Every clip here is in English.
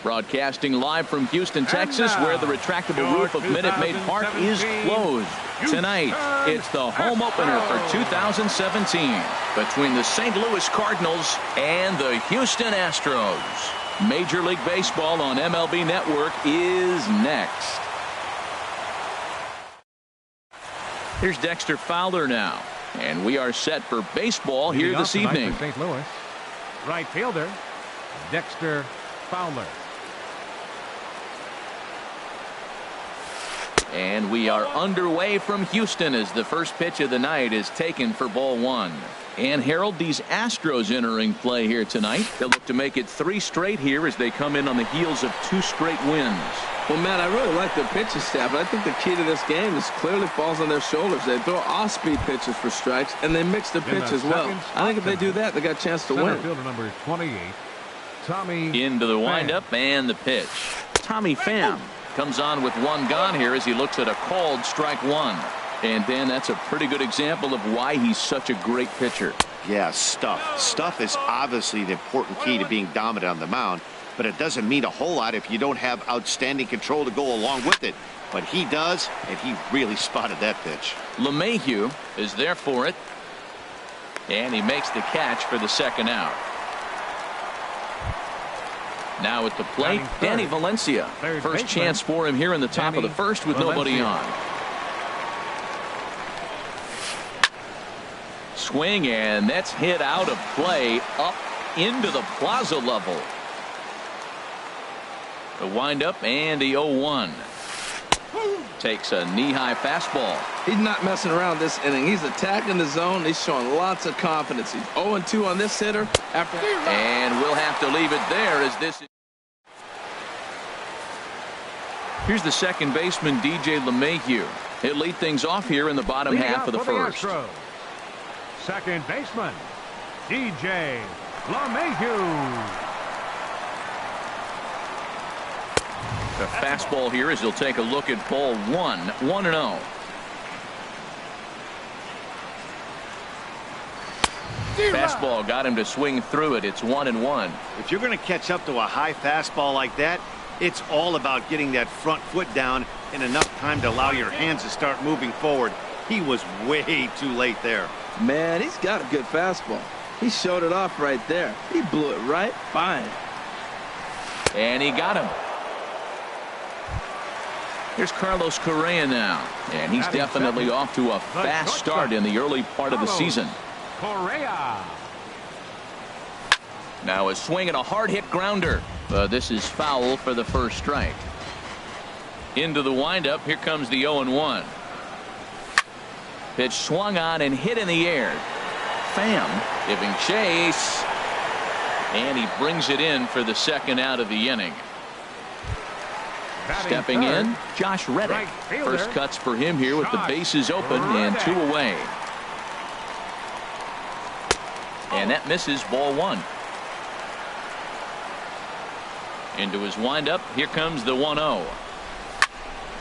Broadcasting live from Houston, Texas, where the retractable roof of Minute Maid Park is closed. Tonight, it's the home opener for 2017 between the St. Louis Cardinals and the Houston Astros. Major League Baseball on MLB Network is next. Here's Dexter Fowler now, and we are set for baseball here this evening. St. Louis, right fielder Dexter Fowler. And we are underway from Houston as the first pitch of the night is taken for ball one. And Harold, these Astros entering play here tonight. They'll look to make it 3 straight here as they come in on the heels of 2 straight wins. Well, Matt, I really like their pitching staff, but I think the key to this game is clearly falls on their shoulders. They throw off-speed pitches for strikes, and they mix the pitch as well. I think if they do that, they got a chance to win. Fielder number 28, Tommy into the Pham. windup and the pitch. Tommy Pham comes on with 1 gone here as he looks at a called strike 1. And Dan, that's a pretty good example of why he's such a great pitcher. Yeah, stuff. Stuff is obviously the important key to being dominant on the mound, but it doesn't mean a whole lot if you don't have outstanding control to go along with it. But he does, and he really spotted that pitch. LeMahieu is there for it, and he makes the catch for the 2nd out. Now at the plate, Danny Valencia. First chance for him here in the top of the first with nobody on. Swing, and that's hit out of play up into the plaza level. The windup and the 0-1. Takes a knee-high fastball. He's not messing around this inning. He's attacking the zone. He's showing lots of confidence. He's 0-2 on this hitter. And we'll have to leave it there as this. Here's the second baseman, DJ LeMahieu. He'll lead things off here in the bottom half of the first. Second baseman, DJ LeMahieu. The fastball here as he'll take a look at ball 1, 1-0. Fastball got him to swing through it. It's 1-1. If you're going to catch up to a high fastball like that, it's all about getting that front foot down in enough time to allow your hands to start moving forward. He was way too late there. Man, he's got a good fastball. He showed it off right there. He blew it right by him. And he got him. Here's Carlos Correa now. And he's definitely off to a fast start in the early part of the season. Correa. Now a swing and a hard hit grounder. This is foul for the first strike. Into the windup. Here comes the 0-1. Pitch swung on and hit in the air. Pham giving chase. And he brings it in for the 2nd out of the inning. Stepping in, Josh Reddick. First cuts for him here with the bases open and 2 away. And that misses ball 1. Into his windup. Here comes the 1-0.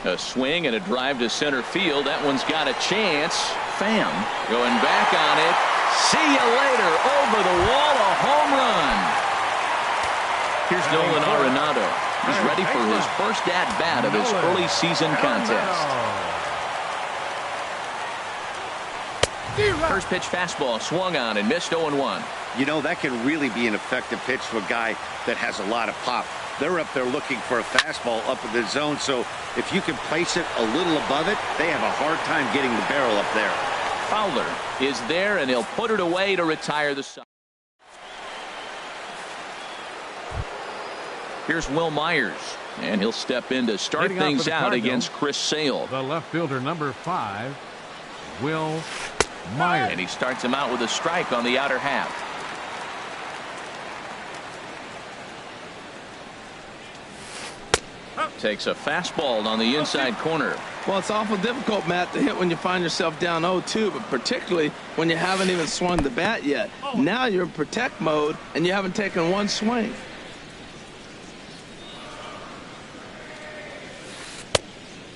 A swing and a drive to center field. That one's got a chance. Pham going back on it. See you later. Over the wall, a home run. Here's Nolan Arenado. He's ready for his first at-bat of his early season contest. First pitch fastball swung on and missed 0-1. You know, that can really be an effective pitch to a guy that has a lot of pop. They're up there looking for a fastball up in the zone, so if you can place it a little above it, they have a hard time getting the barrel up there. Fowler is there, and he'll put it away to retire the side. Here's Will Myers, and he'll step in to start things out against Chris Sale. The left fielder number 5, Will Myers. And he starts him out with a strike on the outer half. Takes a fastball on the inside corner. Well, it's awful difficult, Matt, to hit when you find yourself down 0-2, but particularly when you haven't even swung the bat yet. Now you're in protect mode, and you haven't taken 1 swing.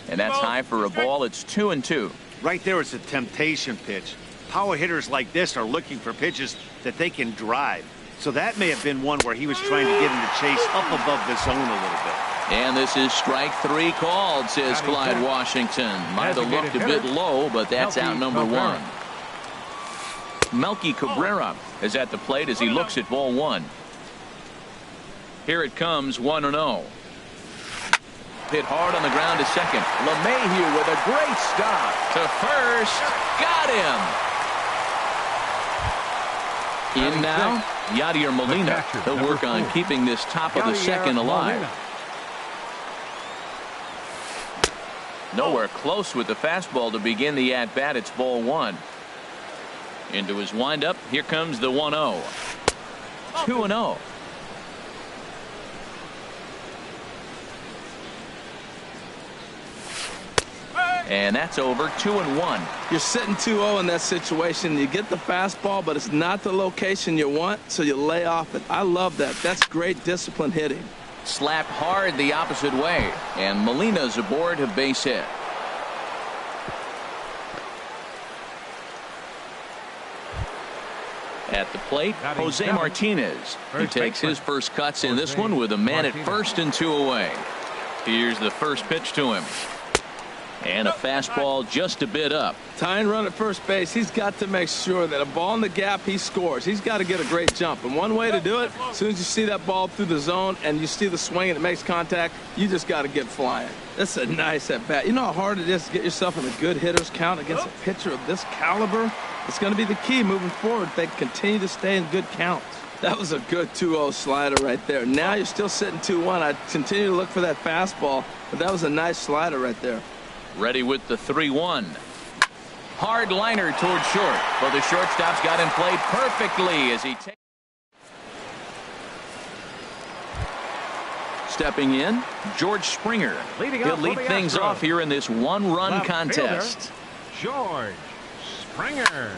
And that's high for a ball. It's 2-2. Right there, it's a temptation pitch. Power hitters like this are looking for pitches that they can drive. So that may have been one where he was trying to get him to chase up above the zone a little bit. And this is strike 3 called, says Clyde Washington. Might have looked a bit low, but that's out number 1. Melky Cabrera is at the plate as he looks at ball 1. Here it comes, 1-0. Hit hard on the ground to second. LeMahieu with a great stop to first. Got him. In now, Yadier Molina. He'll work on keeping this top of the second alive. Nowhere close with the fastball to begin the at-bat. It's ball 1. Into his windup. Here comes the 1-0. 2-0. And that's over. 2-1. You're sitting 2-0 in that situation. You get the fastball, but it's not the location you want, so you lay off it. I love that. That's great discipline hitting. Slapped hard the opposite way, and Molina's aboard a base hit. At the plate, Jose Martinez. He takes his first cuts in this one with a man at first and 2 away. Here's the first pitch to him. And a fastball just a bit up. Tying run at first base, he's got to make sure that a ball in the gap he scores. He's got to get a great jump. And one way to do it, as soon as you see that ball through the zone and you see the swing and it makes contact, you just got to get flying. That's a nice at bat. You know how hard it is to get yourself in a good hitter's count against a pitcher of this caliber? It's going to be the key moving forward if they continue to stay in good counts. That was a good 2-0 slider right there. Now you're still sitting 2-1. I'd continue to look for that fastball, but that was a nice slider right there. Ready with the 3-1. Hard liner toward short. But the shortstop's got him played perfectly as he takes. Stepping in, George Springer. He'll lead things off here in this one-run contest. George Springer.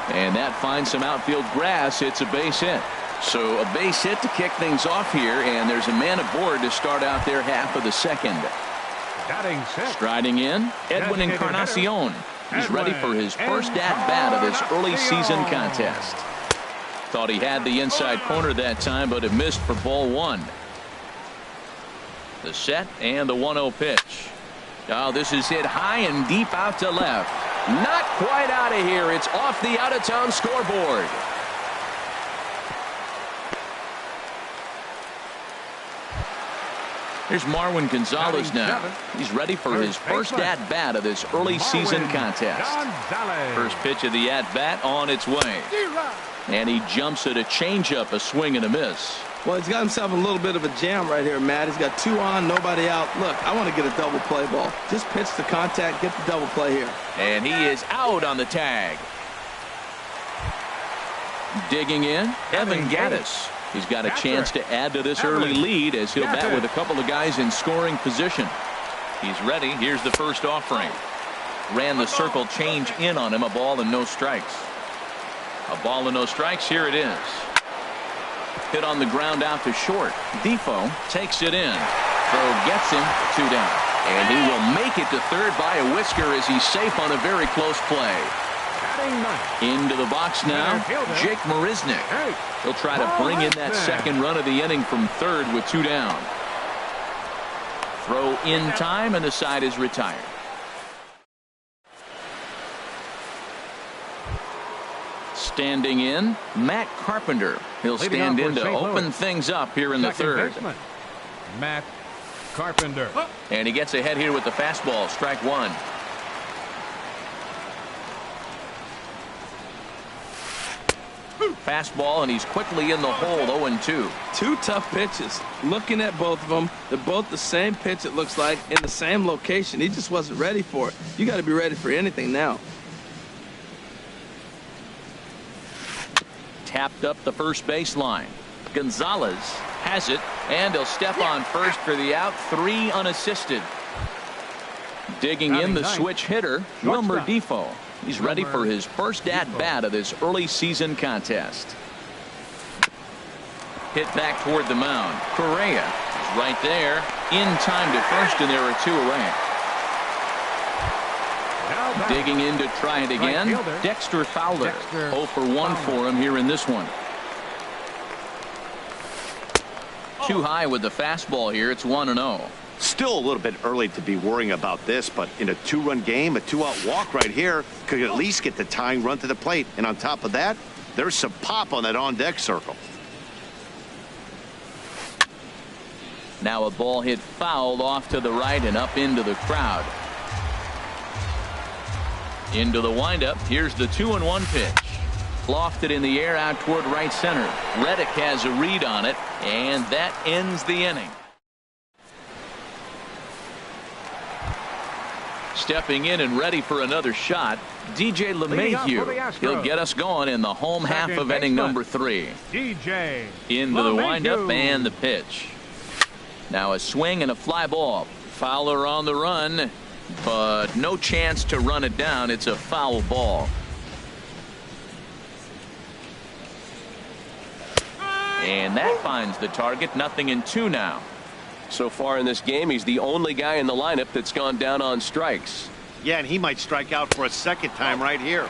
And that finds some outfield grass. It's a base hit. So a base hit to kick things off here, and there's a man aboard to start out their half of the second. Striding in, Edwin Encarnacion. He's ready for his first at-bat of this early season contest. Thought he had the inside corner that time, but it missed for ball 1. The set and the 1-0 pitch. Oh, this is hit high and deep out to left. Not quite out of here. It's off the out-of-town scoreboard. Here's Marwin Gonzalez now. He's ready for his first at-bat of this early season contest. First pitch of the at-bat on its way. And he jumps at a changeup, a swing and a miss. Well, he's got himself a little bit of a jam right here, Matt. He's got 2 on, nobody out. Look, I want to get a double play ball. Just pitch the contact, get the double play here. And he is out on the tag. Digging in, Evan Gattis. He's got a chance to add to this early lead as he'll bat with a couple of guys in scoring position. He's ready. Here's the first offering. Ran the circle change in on him. A ball and no strikes. A ball and no strikes. Here it is. Hit on the ground out to short. Defoe takes it in. Throw gets him. 2 down. And he will make it to third by a whisker as he's safe on a very close play. Into the box now, Jake Marisnick. He'll try to bring in that second run of the inning from third with 2 down. Throw in time, and the side is retired. Standing in, Matt Carpenter. He'll stand in to open things up here in the third. Matt Carpenter. And he gets ahead here with the fastball. Strike 1. Fastball, and he's quickly in the hole. 0-2. 2 tough pitches. Looking at both of them, they're both the same pitch, it looks like, in the same location. He just wasn't ready for it. You got to be ready for anything now. Tapped up the first baseline. Gonzalez has it, and he'll step on first for the out. 3 unassisted. Digging in, the switch hitter, Wilmer Defoe. He's ready for his first at-bat of this early season contest. Hit back toward the mound. Correa is right there, in time to first, and there are 2 away. Digging in to try it again, Dexter Fowler. 0 for 1 for him here in this one. too high with the fastball here. It's 1-0. Still a little bit early to be worrying about this, but in a 2-run game, a 2-out walk right here could at least get the tying run to the plate. And on top of that, there's some pop on that on-deck circle. Now a ball hit foul off to the right and up into the crowd. Into the windup. Here's the 2-1 pitch. Lofted in the air out toward right center. Reddick has a read on it, and that ends the inning. Stepping in and ready for another shot, DJ LeMahieu. He'll get us going in the home half of inning number 3. DJ Into the windup and the pitch. Now a swing and a fly ball. Fowler on the run, but no chance to run it down. It's a foul ball. And that finds the target. 0-2 now. So far in this game, he's the only guy in the lineup that's gone down on strikes. Yeah, and he might strike out for a second time right here.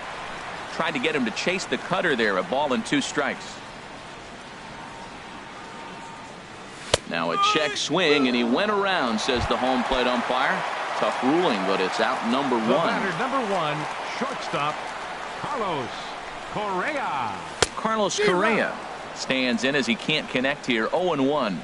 Tried to get him to chase the cutter there. A ball and 2 strikes. Now a check swing, and he went around, says the home plate umpire. Tough ruling, but it's out number 1. The batter, number 1, shortstop, Carlos Correa. Carlos Correa stands in as he can't connect here. 0-1.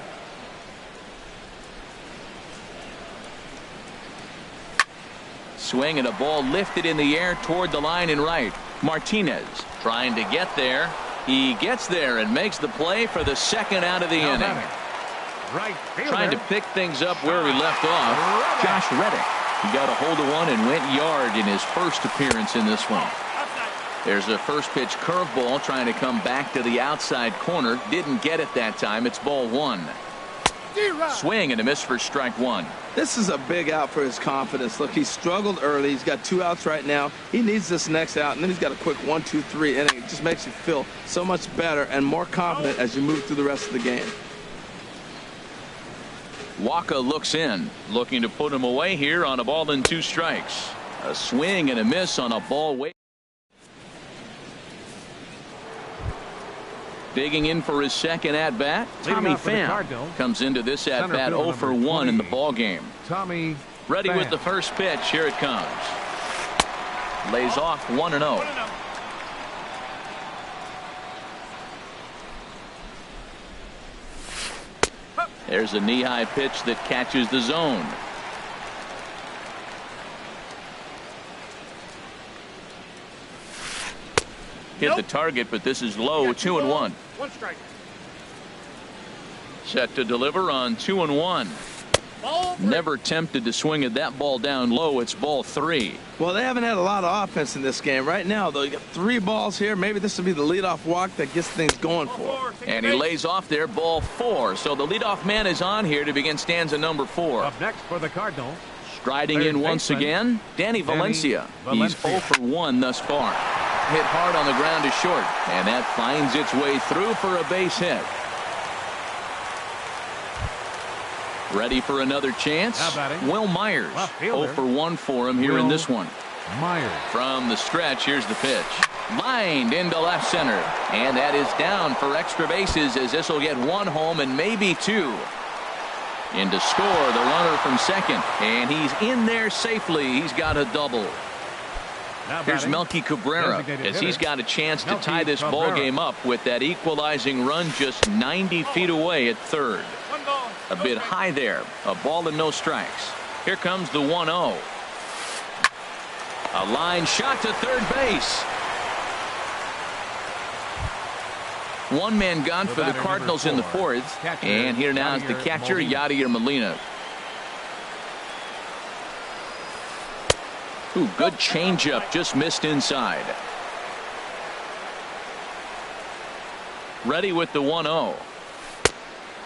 Swing and a ball lifted in the air toward the line in right. Martinez trying to get there. He gets there and makes the play for the second out of the inning. Right fielder. Trying to pick things up where he left off. Josh Reddick. He got a hold of one and went yard in his first appearance in this one. There's a first pitch curveball trying to come back to the outside corner. Didn't get it that time. It's ball 1. Swing and a miss for strike 1. This is a big out for his confidence. Look, he struggled early. He's got 2 outs right now. He needs this next out, and then he's got a quick 1, 2, 3 inning. It just makes you feel so much better and more confident as you move through the rest of the game. Waka looks in, looking to put him away here on a ball and 2 strikes. A swing and a miss on a ball way. Digging in for his second at bat, Tommy Pham comes into this at bat 0 for 1 in the ball game. Tommy ready Pham. with the first pitch. Here it comes. Lays off 1-0. There's a knee-high pitch that catches the zone. Hit the target, but this is low. 2-1. 1 strike. Set to deliver on 2-1. Never tempted to swing at that ball down low. It's ball 3. Well, they haven't had a lot of offense in this game. Right now, though, you got 3 balls here. Maybe this will be the leadoff walk that gets things going for him. And he lays off there, ball 4. So the leadoff man is on here to begin stanza number 4. Up next for the Cardinals. Striding in once again, Danny Valencia. He's 0 for 1 thus far. Hit hard on the ground to short, and that finds its way through for a base hit. Ready for another chance? How about it? Will Myers. 0 fielder. for 1 for him here in this one. Myers. From the stretch, here's the pitch. Lined into left center, and that is down for extra bases as this will get 1 home and maybe 2. In to score the runner from second, and he's in there safely. He's got a double. Here's Melky Cabrera as he's got a chance to tie this ball game up with that equalizing run just 90 feet away at third. A bit high there. A ball and no strikes. Here comes the 1-0. A line shot to third base. One man gone for the Cardinals in the 4th. And here now is the catcher, Yadier Molina. Ooh, good changeup, just missed inside. Ready with the 1-0.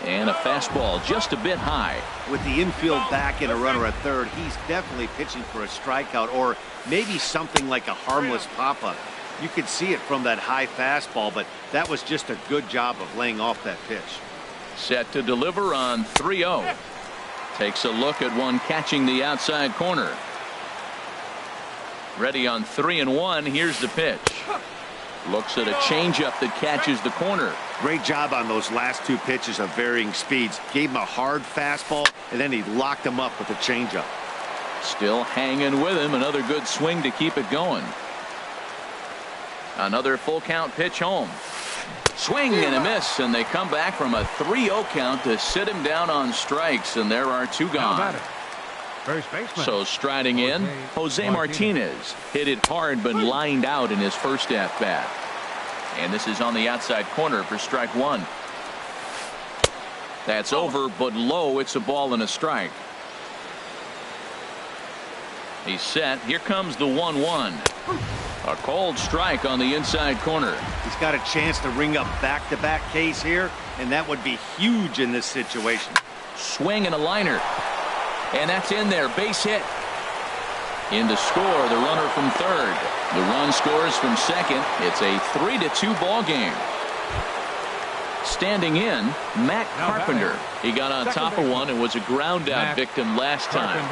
And a fastball just a bit high. With the infield back and a runner at third, he's definitely pitching for a strikeout or maybe something like a harmless pop-up. You could see it from that high fastball, but that was just a good job of laying off that pitch. Set to deliver on 3-0. Takes a look at one catching the outside corner. Ready on 3-1. Here's the pitch. Looks at a changeup that catches the corner. Great job on those last two pitches of varying speeds. Gave him a hard fastball, and then he locked him up with a changeup. Still hanging with him. Another good swing to keep it going. Another full count pitch home. Swing and a miss, and they come back from a 3-0 count to sit him down on strikes, and there are two gone. First baseman. So striding in, Jose Martinez hit it hard but lined out in his first at bat. And this is on the outside corner for strike one. That's over, but low. It's a ball and a strike. He's set. Here comes the 1-1. A cold strike on the inside corner. He's got a chance to ring up back-to-back Ks here, and that would be huge in this situation. Swing and a liner. And that's in there. Base hit. In to score, the runner from third. The run scores from second. It's a 3-2 ball game. Standing in, Matt Carpenter. He got on top of one and was a ground out victim last time.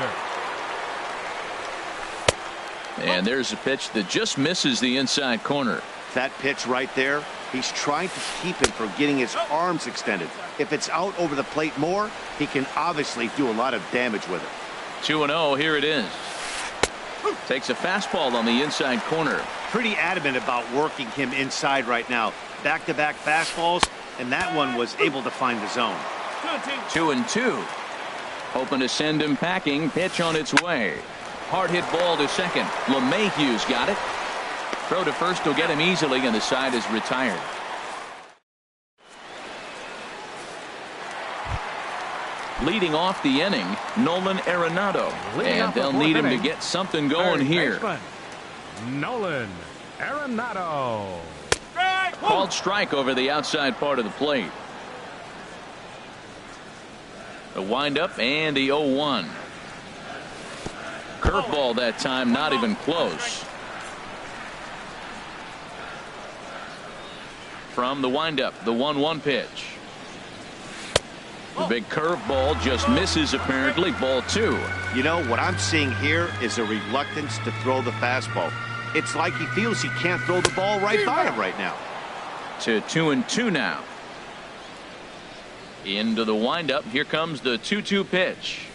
And there's a pitch that just misses the inside corner. That pitch right there, he's trying to keep him from getting his arms extended. If it's out over the plate more, he can obviously do a lot of damage with it. 2-0, here it is. Takes a fastball on the inside corner. Pretty adamant about working him inside right now. Back-to-back fastballs, and that one was able to find the zone. 2-2. Hoping to send him packing. Pitch on its way. Hard hit ball to second. LeMahieu's got it. Throw to first will get him easily, and the side is retired. Leading off the inning, Nolan Arenado. And they'll need him to get something going here. Nolan Arenado. Called strike over the outside part of the plate. The windup and the 0-1. Curveball that time, not even close. From the windup, the 1-1 pitch. The big curveball just misses apparently. Ball two. You know, what I'm seeing here is a reluctance to throw the fastball. It's like he feels he can't throw the ball right by him right now. To 2-2 now. Into the windup. Here comes the 2-2 pitch.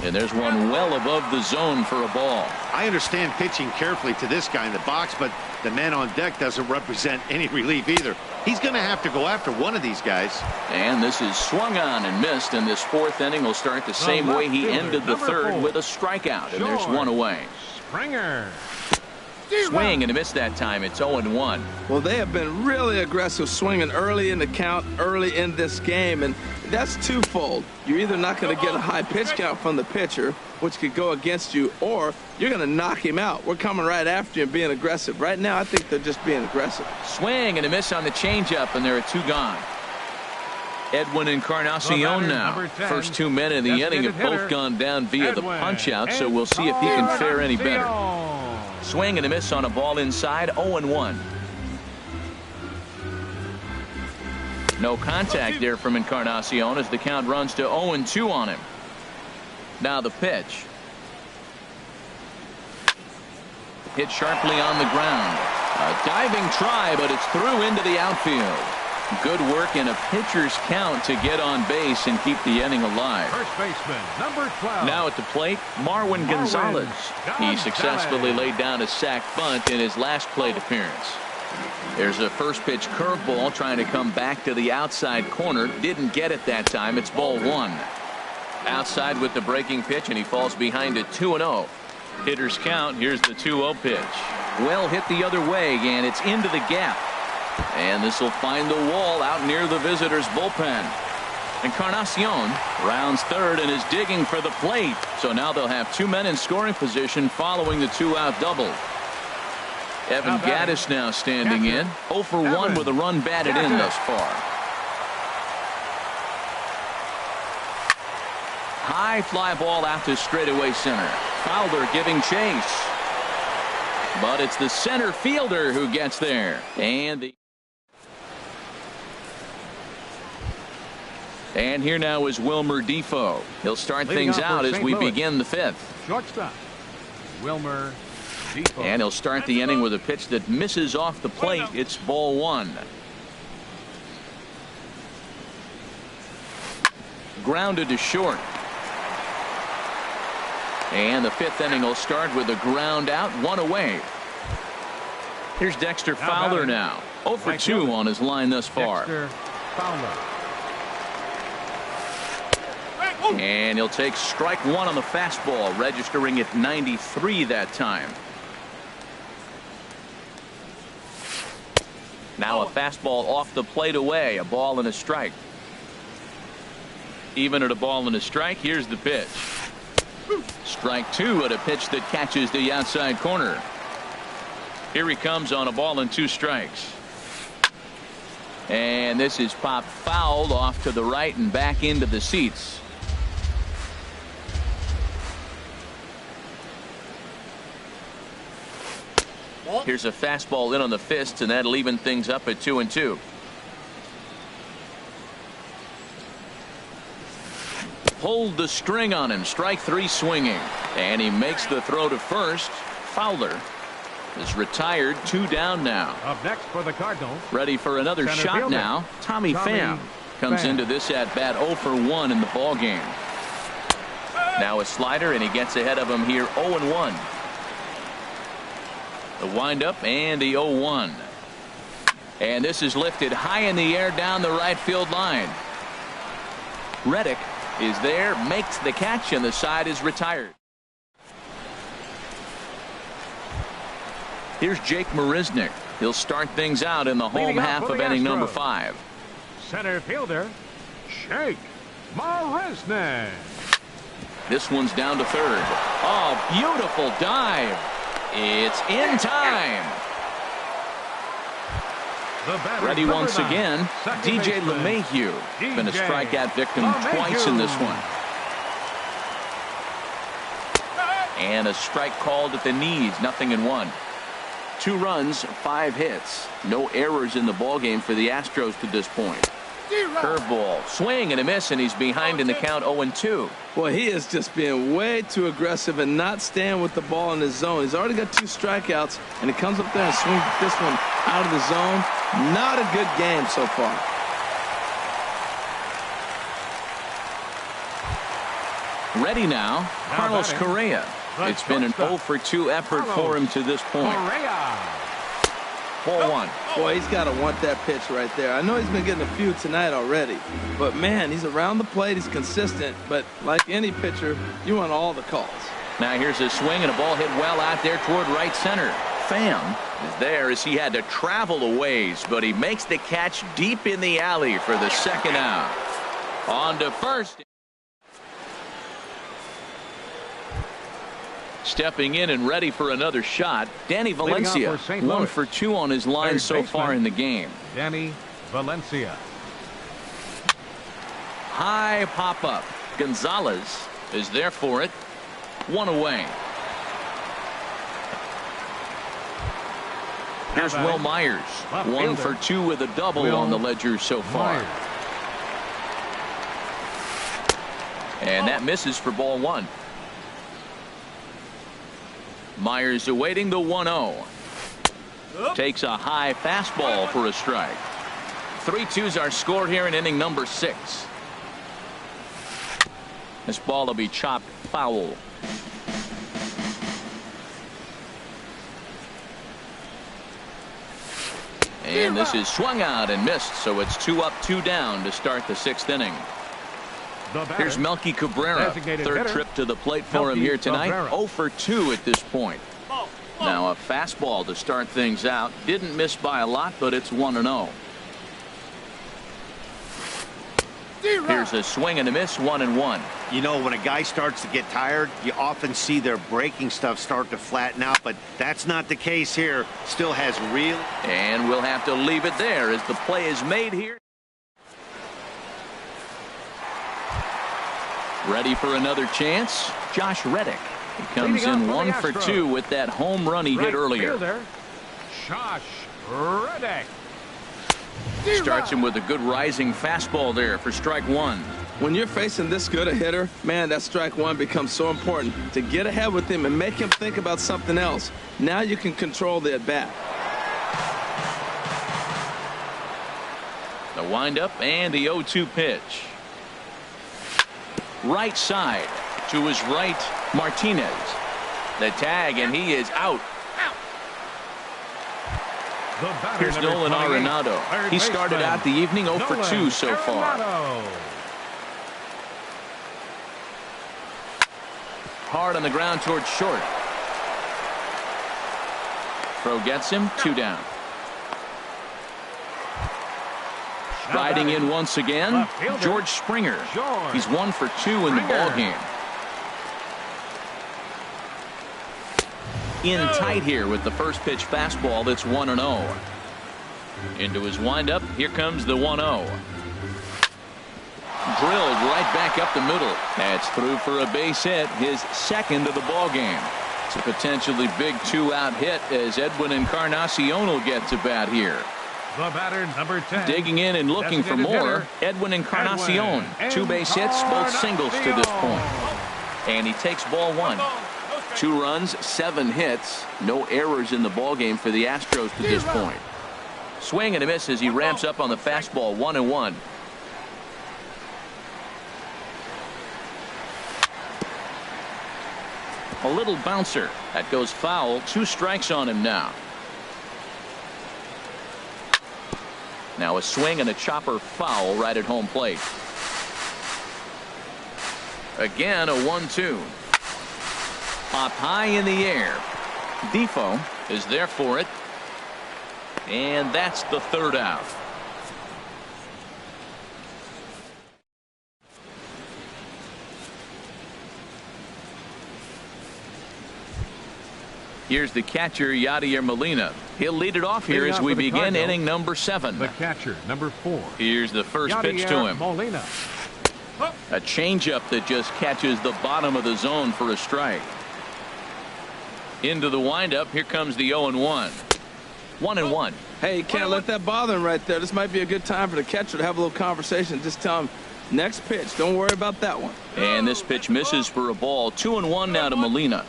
And there's one well above the zone for a ball. I understand pitching carefully to this guy in the box, but the man on deck doesn't represent any relief either. He's going to have to go after one of these guys. And this is swung on and missed, and this fourth inning will start the same way he ended the third, with a strikeout, and there's one away. Springer. Swing and a miss that time. It's 0-1. Well, they have been really aggressive swinging early in the count, early in this game, and that's twofold. You're either not going to get a high pitch count from the pitcher, which could go against you, or you're going to knock him out. We're coming right after you and being aggressive. Right now, I think they're just being aggressive. Swing and a miss on the changeup, and there are two gone. Edwin Encarnacion now. First 2 men in the inning have both gone down via the punch-out, so we'll see if he can fare any better. Swing and a miss on a ball inside. 0-1. No contact there from Encarnacion as the count runs to 0-2 on him. Now the pitch. Hit sharply on the ground. A diving try, but it's through into the outfield. Good work in a pitcher's count to get on base and keep the inning alive. First baseman, number 12. Now at the plate, Marwin Gonzalez. He successfully laid down a sac bunt in his last plate appearance. There's a first pitch curveball trying to come back to the outside corner. Didn't get it that time. It's ball one. Outside with the breaking pitch, and he falls behind it 2-0. Hitter's count. Here's the 2-0 pitch. Well hit the other way, and it's into the gap. And this will find the wall out near the visitors' bullpen. Encarnacion rounds third and is digging for the plate. So now they'll have two men in scoring position following the two-out double. Evan Gattis now standing in. 0 for 1 with a run batted in thus far. High fly ball out to straightaway center. Fowler giving chase. But it's the center fielder who gets there. And here now is Wilmer Difo. He'll start things out as we begin the fifth. Shortstop, Wilmer Depot. And he'll start the inning with a pitch that misses off the plate. It's ball one. Grounded to short. And the fifth inning will start with a ground out, one away. Here's Dexter Fowler now. 0 for 2 on his line thus far. Dexter Fowler. And he'll take strike one on the fastball, registering at 93 that time. Now a fastball off the plate away, a ball and a strike. Even at a ball and a strike, here's the pitch. Strike two at a pitch that catches the outside corner. Here he comes on a ball and 2 strikes. And this is popped fouled off to the right and back into the seats. Here's a fastball in on the fist, and that'll even things up at 2-2. Pulled the string on him. Strike 3 swinging. And he makes the throw to first. Fowler is retired. 2 down now. Up next for the Cardinals. Ready for another Center shot fielder. now. Tommy Pham comes into this at bat 0 for 1 in the ball game. Now a slider, and he gets ahead of him here 0-1. The windup and the 0-1. And this is lifted high in the air down the right field line. Reddick is there, makes the catch, and the side is retired. Here's Jake Marisnick. He'll start things out in the home Leading off half for of the inning Astros. number 5. Center fielder, Jake Marisnick. This one's down to third. Oh, beautiful dive. It's in time. The batter, Ready number once 9, again. second DJ baseman, LeMahieu. Been a DJ strikeout victim LeMahieu. twice in this one. And a strike called at the knees. 0-1. 2 runs, 5 hits. No errors in the ballgame for the Astros to this point. Curveball, swing and a miss, and he's behind in the count 0-2. Boy, he is just being way too aggressive and not staying with the ball in his zone. He's already got 2 strikeouts, and he comes up there and swings this one out of the zone. Not a good game so far. Ready now, Carlos batting, Correa. the It's been an shortstop, 0 for 2 effort for Carlos him to this point. Correa. Ball 1. Boy, he's got to want that pitch right there. I know he's been getting a few tonight already, but man, he's around the plate. He's consistent, but like any pitcher, you want all the calls. Now here's a swing and a ball hit well out there toward right center. Pham is there as he had to travel a ways, but he makes the catch deep in the alley for the second out. On to first. Stepping in and ready for another shot, Danny Valencia. off for St. 1 Louis. for 2 on his line Third so far baseman. in the game. Danny Valencia. High pop up. Gonzalez is there for it. 1 away. Here's Now Will batting, Myers. left 1 fielder, for 2 with a double Will on the ledger so far. Myers. And that misses for ball 1. Myers awaiting the 1-0. Takes a high fastball for a strike. 3-2's our score here in inning number 6. This ball will be chopped foul. And this is swung out and missed, so it's 2 up, 2 down to start the 6th inning. The batter, Here's Melky Cabrera. Designated Third hitter, trip to the plate for him Melky here tonight. Cabrera. 0 for 2 at this point. Now a fastball to start things out. Didn't miss by a lot, but it's 1-0. Here's a swing and a miss, 1-1. You know, when a guy starts to get tired, you often see their breaking stuff start to flatten out, but that's not the case here. Still has real. And we'll have to leave it there as the play is made here. Ready for another chance? Josh Reddick. He comes Leading in off 1 for the for Astros. 2 with that home run he right hit earlier. fielder, Josh Reddick. Starts him with a good rising fastball there for strike 1. When you're facing this good a hitter, man, that strike one becomes so important to get ahead with him and make him think about something else. Now you can control the at-bat. The windup and the 0-2 pitch. Right side to his right, Martinez. The tag, and he is out. Here's Nolan Arenado. He started out the evening 0 for 2 so far. Hard on the ground towards short. Throw gets him, 2 down. Riding in once again, George Springer. He's 1 for 2 in the ballgame. In tight here with the first pitch fastball that's 1-0. Into his windup, here comes the 1-0. Drilled right back up the middle. That's through for a base hit, his second of the ballgame. It's a potentially big 2-out hit as Edwin Encarnacion will get to bat here. The batter, number 10. Digging in and looking for more, Edwin Encarnacion. 2 base hits, both singles to this point. And he takes ball 1. 2 runs, 7 hits, no errors in the ballgame for the Astros to this point. Swing and a miss as he ramps up on the fastball, 1-1. A little bouncer that goes foul. 2 strikes on him now. Now a swing and a chopper foul right at home plate. Again a 1-2. Up high in the air. Defoe is there for it. And that's the 3rd out. Here's the catcher, Yadier Molina. He'll lead it off here as we begin inning number 7. The catcher, number 4. Here's the first pitch to him. Molina. A changeup that just catches the bottom of the zone for a strike. Into the windup. Here comes the 0-1. 1-1. Hey, you can't let that bother him right there. This might be a good time for the catcher to have a little conversation. Just tell him, next pitch. Don't worry about that one. And this pitch misses for a ball. 2-1 now to Molina.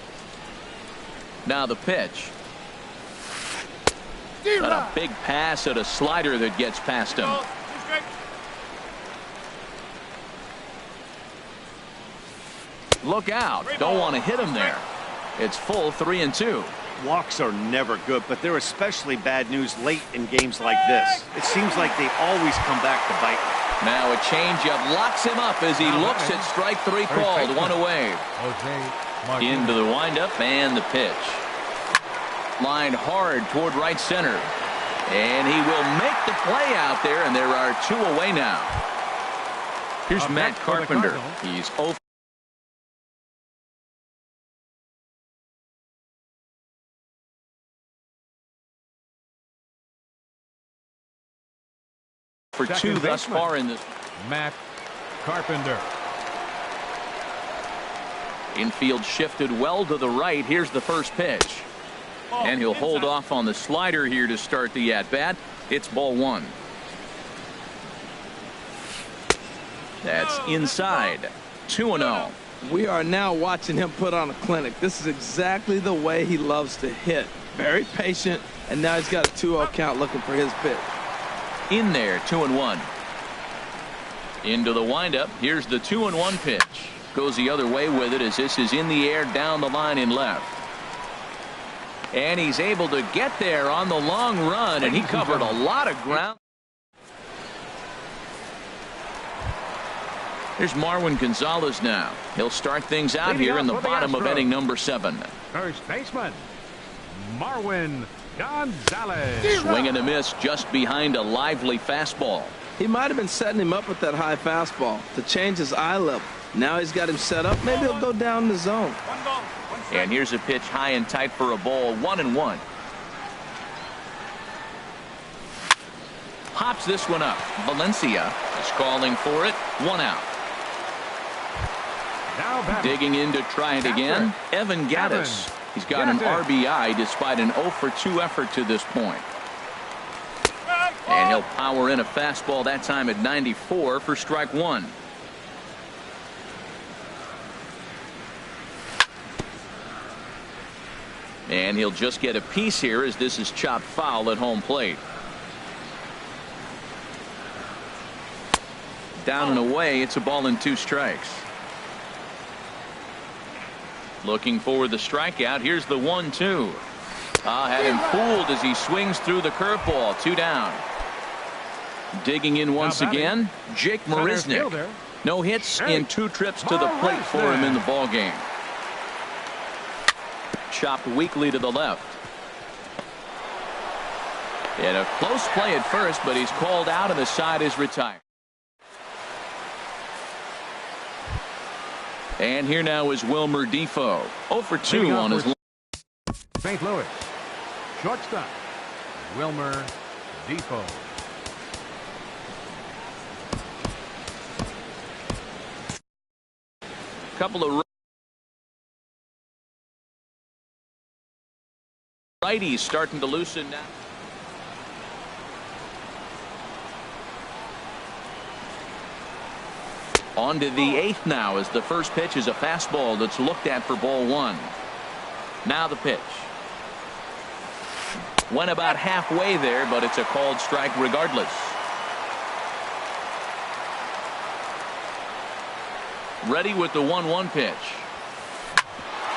Now the pitch. Got a big pass at a slider that gets past him. Look out. Don't want to hit him there. It's full 3-2. Walks are never good, but they're especially bad news late in games like this. It seems like they always come back to bite. Now a changeup locks him up as he looks at strike 3 called. 1 away. Into the windup and the pitch. Lined hard toward right center. And he will make the play out there, and there are 2 away now. Here's Matt Carpenter. He's 0 for 2 thus far in this. Matt Carpenter. Infield shifted well to the right. Here's the first pitch. And he'll hold off on the slider here to start the at-bat. It's ball 1. That's inside. 2-0. We are now watching him put on a clinic. This is exactly the way he loves to hit. Very patient, and now he's got a 2-0 count looking for his pitch. In there, 2-1. Into the windup. Here's the 2-1 pitch. Goes the other way with it as this is in the air down the line in left. And he's able to get there on the long run, and he covered a lot of ground. Here's Marwin Gonzalez now. He'll start things out here in the bottom of inning number 7. First baseman, Marwin Gonzalez. Swing and a miss just behind a lively fastball. He might have been setting him up with that high fastball to change his eye level. Now he's got him set up. Maybe he'll go down the zone. And here's a pitch high and tight for a ball. 1-1. Pops this one up. Valencia is calling for it. 1 out. Digging in to try it again. Evan Gattis. He's got an RBI despite an 0 for 2 effort to this point. And he'll power in a fastball that time at 94 for strike 1. And he'll just get a piece here as this is chopped foul at home plate. Down and away. It's a ball and 2 strikes. Looking for the strikeout. Here's the 1-2. Had him fooled as he swings through the curveball. 2 down. Digging in once again, Jake Marisnick. No hits in 2 trips to the plate for him in the ball game. Chopped weakly to the left. And a close play at first, but he's called out and the side is retired. And here now is Wilmer Difo. 0 for 2 on his line. St. Louis. Shortstop, Wilmer Difo. Couple of righties starting to loosen now. On to the 8th now as the first pitch is a fastball that's looked at for ball 1. Now the pitch. Went about halfway there, but it's a called strike regardless. Ready with the 1-1 pitch.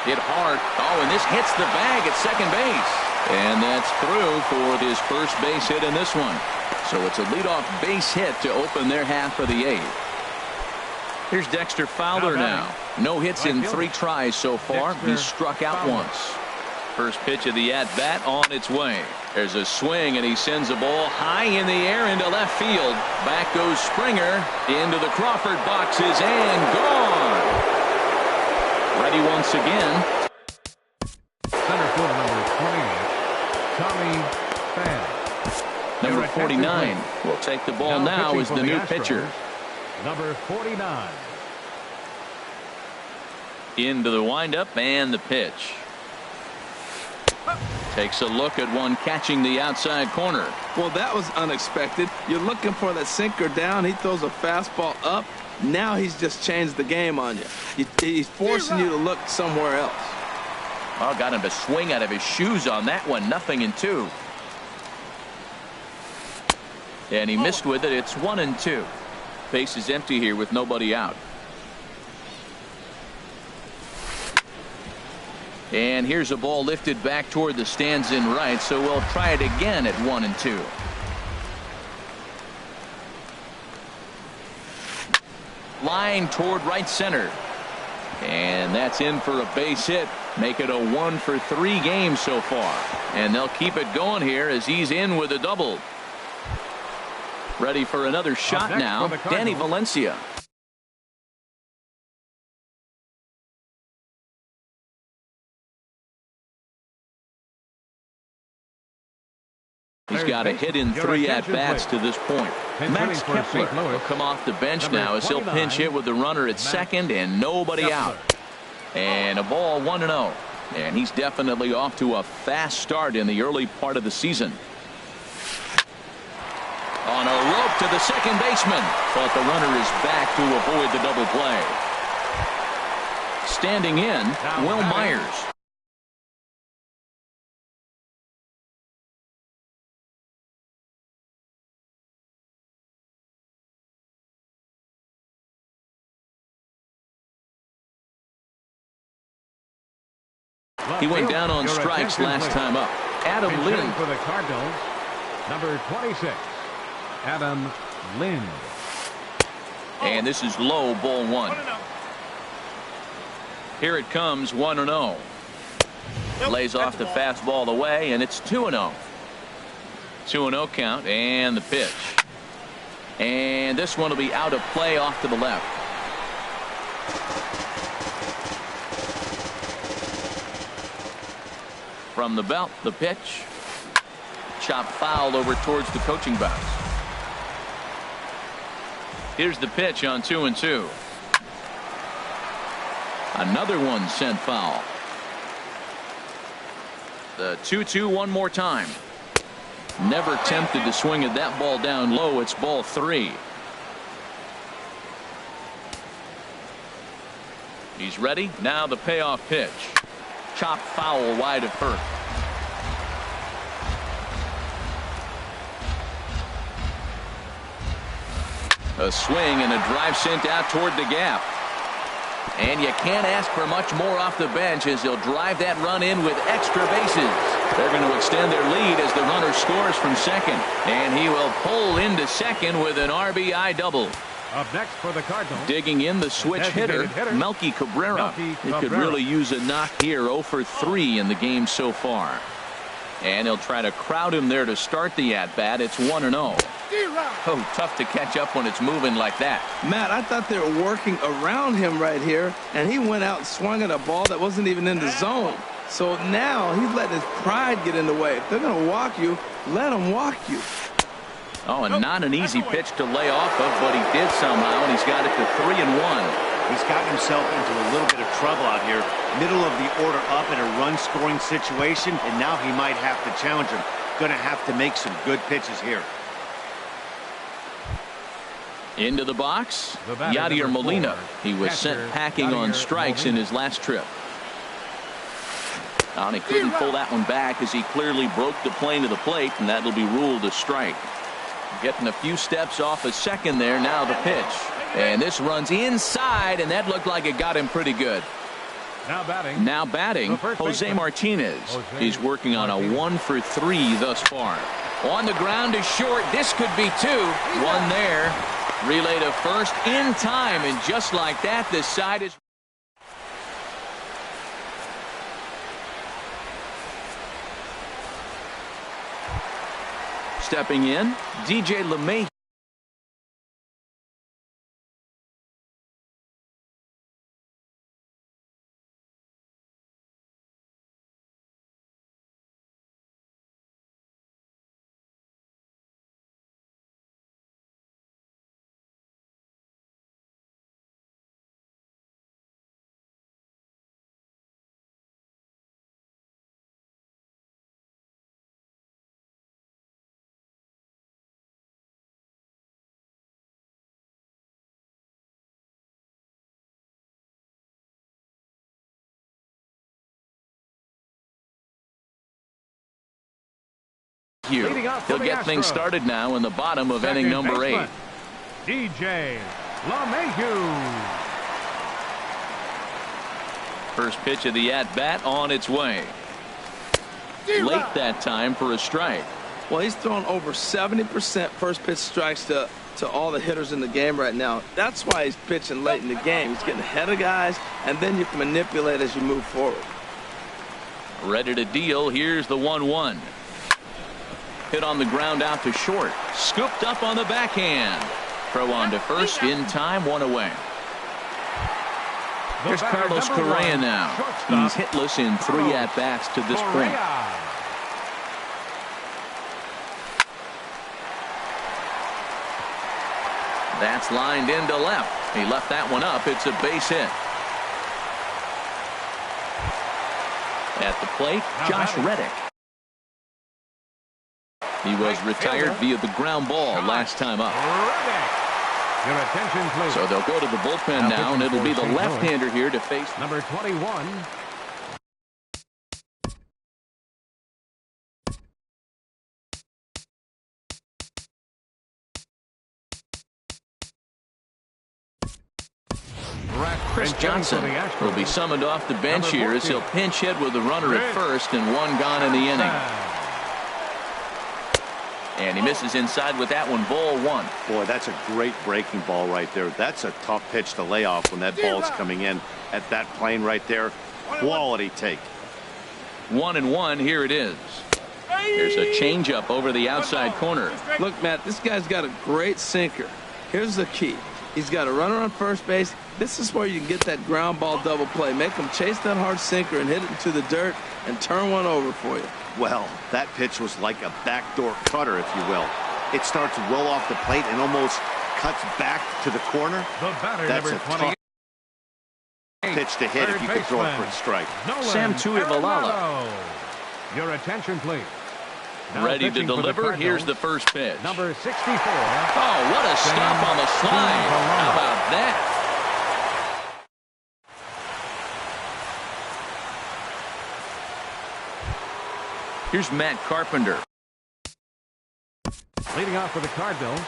Hit hard. Oh, and this hits the bag at second base. And that's through for his first base hit in this one. So it's a leadoff base hit to open their half of the 8th. Here's Dexter Fowler now. No hits in 3 tries so far. He's struck out once. First pitch of the at-bat on its way. There's a swing, and he sends a ball high in the air into left field. Back goes Springer into the Crawford boxes and gone. Ready once again. Center fielder number 28, Tommy Pham. Number 49 will take the ball now as the new pitcher. Number 49. Into the windup and the pitch. Takes a look at one catching the outside corner. Well, that was unexpected. You're looking for that sinker down. He throws a fastball up. Now he's just changed the game on you. He's forcing you to look somewhere else. Oh, got him to swing out of his shoes on that one. 0-2. And he missed with it. It's 1-2. Base is empty here with nobody out. And here's a ball lifted back toward the stands in right, so we'll try it again at 1-2. Line toward right center. And that's in for a base hit. Make it a 1 for 3 games so far. And they'll keep it going here as he's in with a double. Ready for another shot now, Danny Valencia. He's got a hit in 3 at-bats to this point. Max Kepler will come off the bench now as he'll pinch hit with the runner at second and nobody out. And a ball 1-0. And he's definitely off to a fast start in the early part of the season. On a rope to the second baseman. But the runner is back to avoid the double play. Standing in, Will Myers. He went down on strikes last time up. Adam Lind. For the Cardinals, number 26, Adam Lind. And this is low, ball 1. Here it comes, 1-0. Lays off the fastball away, and it's 2-0. 2-0 count, and the pitch. And this one will be out of play off to the left. From the belt, the pitch. Chopped foul over towards the coaching box. Here's the pitch on 2-2. Another one sent foul. The 2-2 one more time. Never tempted to swing at that ball down low. It's ball 3. He's ready. Now the payoff pitch. chopped foul wide of first. A swing and a drive sent out toward the gap. And you can't ask for much more off the bench as he'll drive that run in with extra bases. They're going to extend their lead as the runner scores from second. And he will pull into second with an RBI double. Up next for the Cardinals. Digging in the switch hitter, Melky Cabrera. He could really use a knock here. 0 for 3 in the game so far. And he'll try to crowd him there to start the at-bat. It's 1-0. Oh, tough to catch up when it's moving like that. Matt, I thought they were working around him right here, and he went out and swung at a ball that wasn't even in the zone. So now he's letting his pride get in the way. If they're going to walk you, let them walk you. Oh, and not an easy pitch to lay off of, but he did somehow, and he's got it to 3-1. He's gotten himself into a little bit of trouble out here. Middle of the order up in a run-scoring situation, and now he might have to challenge him. Going to have to make some good pitches here. Into the box, Yadier Molina. He was sent packing on strikes in his last trip. And he couldn't pull that one back as he clearly broke the plane to the plate, and that'll be ruled a strike. Getting a few steps off a second there. Now the pitch. And this runs inside, and that looked like it got him pretty good. Now batting, Jose Martinez. He's working on a 1 for 3 thus far. On the ground to short. This could be 2. One there. Relay to first in time, and just like that, the side is. Stepping in, DJ LeMahieu. He'll get things started now in the bottom of inning number 8. DJ LeMahieu. First pitch of the at-bat on its way. Late that time for a strike. Well, he's thrown over 70% first pitch strikes to all the hitters in the game right now. That's why he's pitching late in the game. He's getting ahead of guys, and then you can manipulate as you move forward. Ready to deal. Here's the 1-1. Hit on the ground out to short. Scooped up on the backhand. Throw on to first in time. 1 away. Here's Carlos Correa now. He's hitless in 3 at-bats to this point. That's lined into left. He left that one up. It's a base hit. At the plate, Josh Reddick. He was retired via the ground ball last time up. Your attention, please. So they'll go to the bullpen now, and it'll be the left-hander here to face number 21. Chris Johnson will be summoned off the bench here as he'll pinch hit with the runner at first and 1 gone in the inning. And he misses inside with that one. Ball 1. Boy, that's a great breaking ball right there. That's a tough pitch to lay off when that ball's coming in at that plane right there. Quality take. 1-1. Here it is. There's a changeup over the outside corner. Look, Matt, this guy's got a great sinker. Here's the key. He's got a runner on first base. This is where you can get that ground ball double play. Make him chase that hard sinker and hit it into the dirt and turn one over for you. Well, that pitch was like a backdoor cutter, if you will. It starts to roll off the plate and almost cuts back to the corner. That's a tough pitch to hit if you can throw it for a strike. Sam Tuivailala. Your attention, please. Ready to deliver. Here's the first pitch. Number 64. Oh, what a stop on the slide. How about that? Here's Matt Carpenter. Leading off for the Cardinals,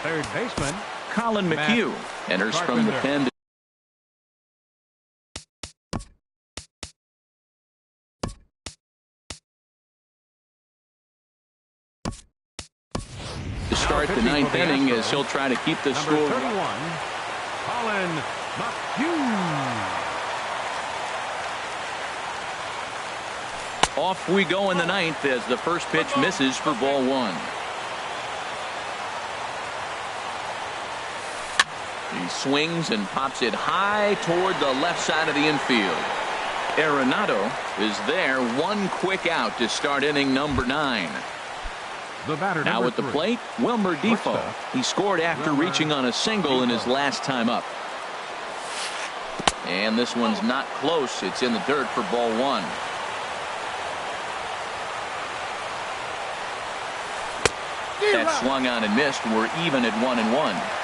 third baseman Colin McHugh enters from the pen. To start the ninth inning as he'll try to keep the score. 31, Colin McHugh. Off we go in the ninth as the first pitch misses for ball one. He swings and pops it high toward the left side of the infield. Arenado is there. One quick out to start inning number 9. The batter now at the plate, Wilmer Difo. He scored after reaching on a single in his last time up. And this one's not close. It's in the dirt for ball one. That swung on and missed. We're even at 1-1.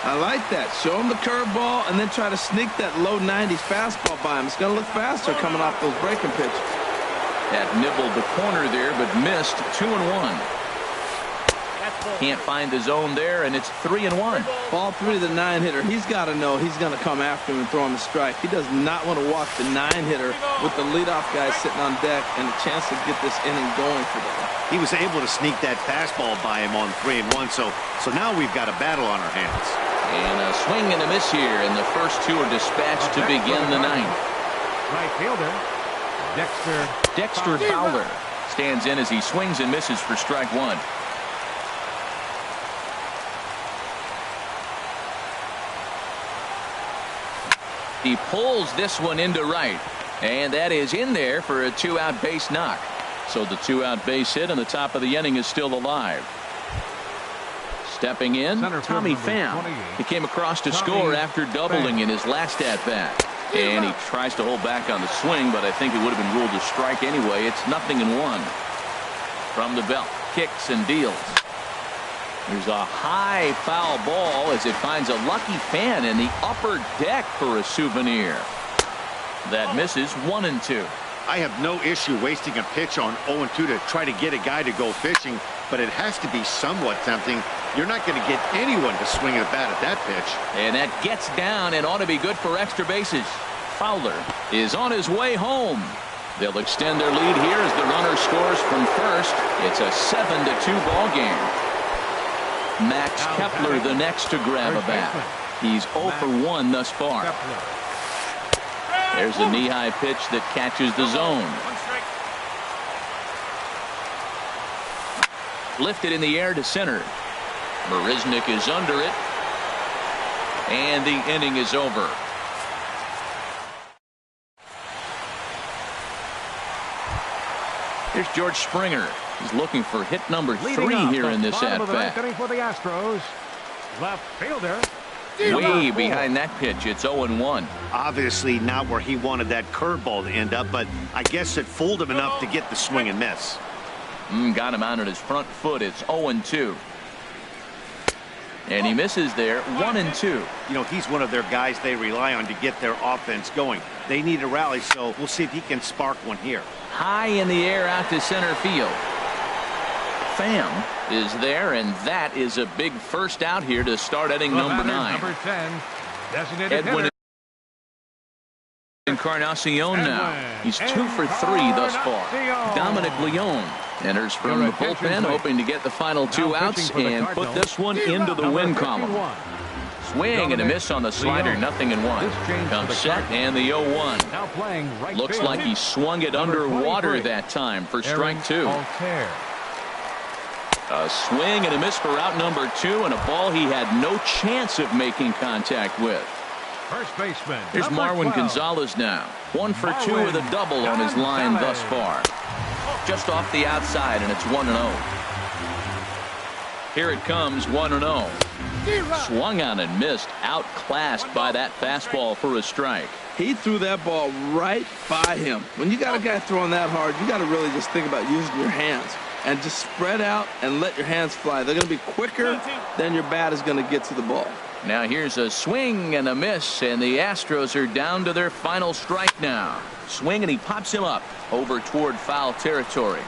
I like that. Show him the curveball and then try to sneak that low 90s fastball by him. It's going to look faster coming off those breaking pitches. That nibbled the corner there, but missed. 2-1. Can't find the zone there, and it's 3-1. Ball 3 to the 9-hitter. He's got to know he's going to come after him and throw him a strike. He does not want to walk the 9-hitter with the leadoff guy sitting on deck and a chance to get this inning going for them. He was able to sneak that fastball by him on 3-1, so now we've got a battle on our hands. And a swing and a miss here, and the first two are dispatched to begin the ninth. Right fielder, Dexter Fowler stands in as he swings and misses for strike one. He pulls this one into right, and that is in there for a 2-out base knock. So the 2-out base hit on the top of the inning is still alive. Stepping in, Tommy Pham. He came across to score after doubling in his last at-bat. And he tries to hold back on the swing, but I think it would have been ruled a strike anyway. It's 0-1. From the belt, kicks and deals. There's a high foul ball as it finds a lucky fan in the upper deck for a souvenir. That misses. 1-2. I have no issue wasting a pitch on 0-2 to try to get a guy to go fishing, but it has to be somewhat tempting. You're not going to get anyone to swing a bat at that pitch. And that gets down and ought to be good for extra bases. Fowler is on his way home. They'll extend their lead here as the runner scores from first. It's a 7-2 ball game. Max Kepler the next to grab a bat. He's 0 for 1 thus far. There's a knee-high pitch that catches the zone. Lifted in the air to center. Marisnick is under it. And the inning is over. Here's George Springer. He's looking for hit number 3 here in this at-bat. For the Astros, left fielder. Way behind that pitch. It's 0-1. Obviously not where he wanted that curveball to end up, but I guess it fooled him enough to get the swing and miss. Got him out on his front foot. It's 0-2. And he misses there. 1-2. You know, he's one of their guys they rely on to get their offense going. They need a rally, so we'll see if he can spark one here. High in the air out to center field. Pham is there, and that is a big first out here to start inning number 9. Number 10, designated Edwin Encarnacion now. He's 2 for 3 thus far. Dominic Leone enters from the bullpen, hoping to get the final 2 outs and put this one into the win column. Swing and a miss on the slider. 0-1. Comes set and the 0-1. Looks like he swung it underwater that time for strike 2. A swing and a miss for out number 2, and a ball he had no chance of making contact with. First baseman. Here's Marwin Gonzalez now. 1 for 2 with a double on his line thus far. Just off the outside, and it's 1-0. Here it comes, 1-0. Swung on and missed, outclassed by that fastball for a strike. He threw that ball right by him. When you got a guy throwing that hard, you got to really just think about using your hands and just spread out and let your hands fly. They're going to be quicker than your bat is going to get to the ball. Now here's a swing and a miss, and the Astros are down to their final strike now. Swing, and he pops him up over toward foul territory.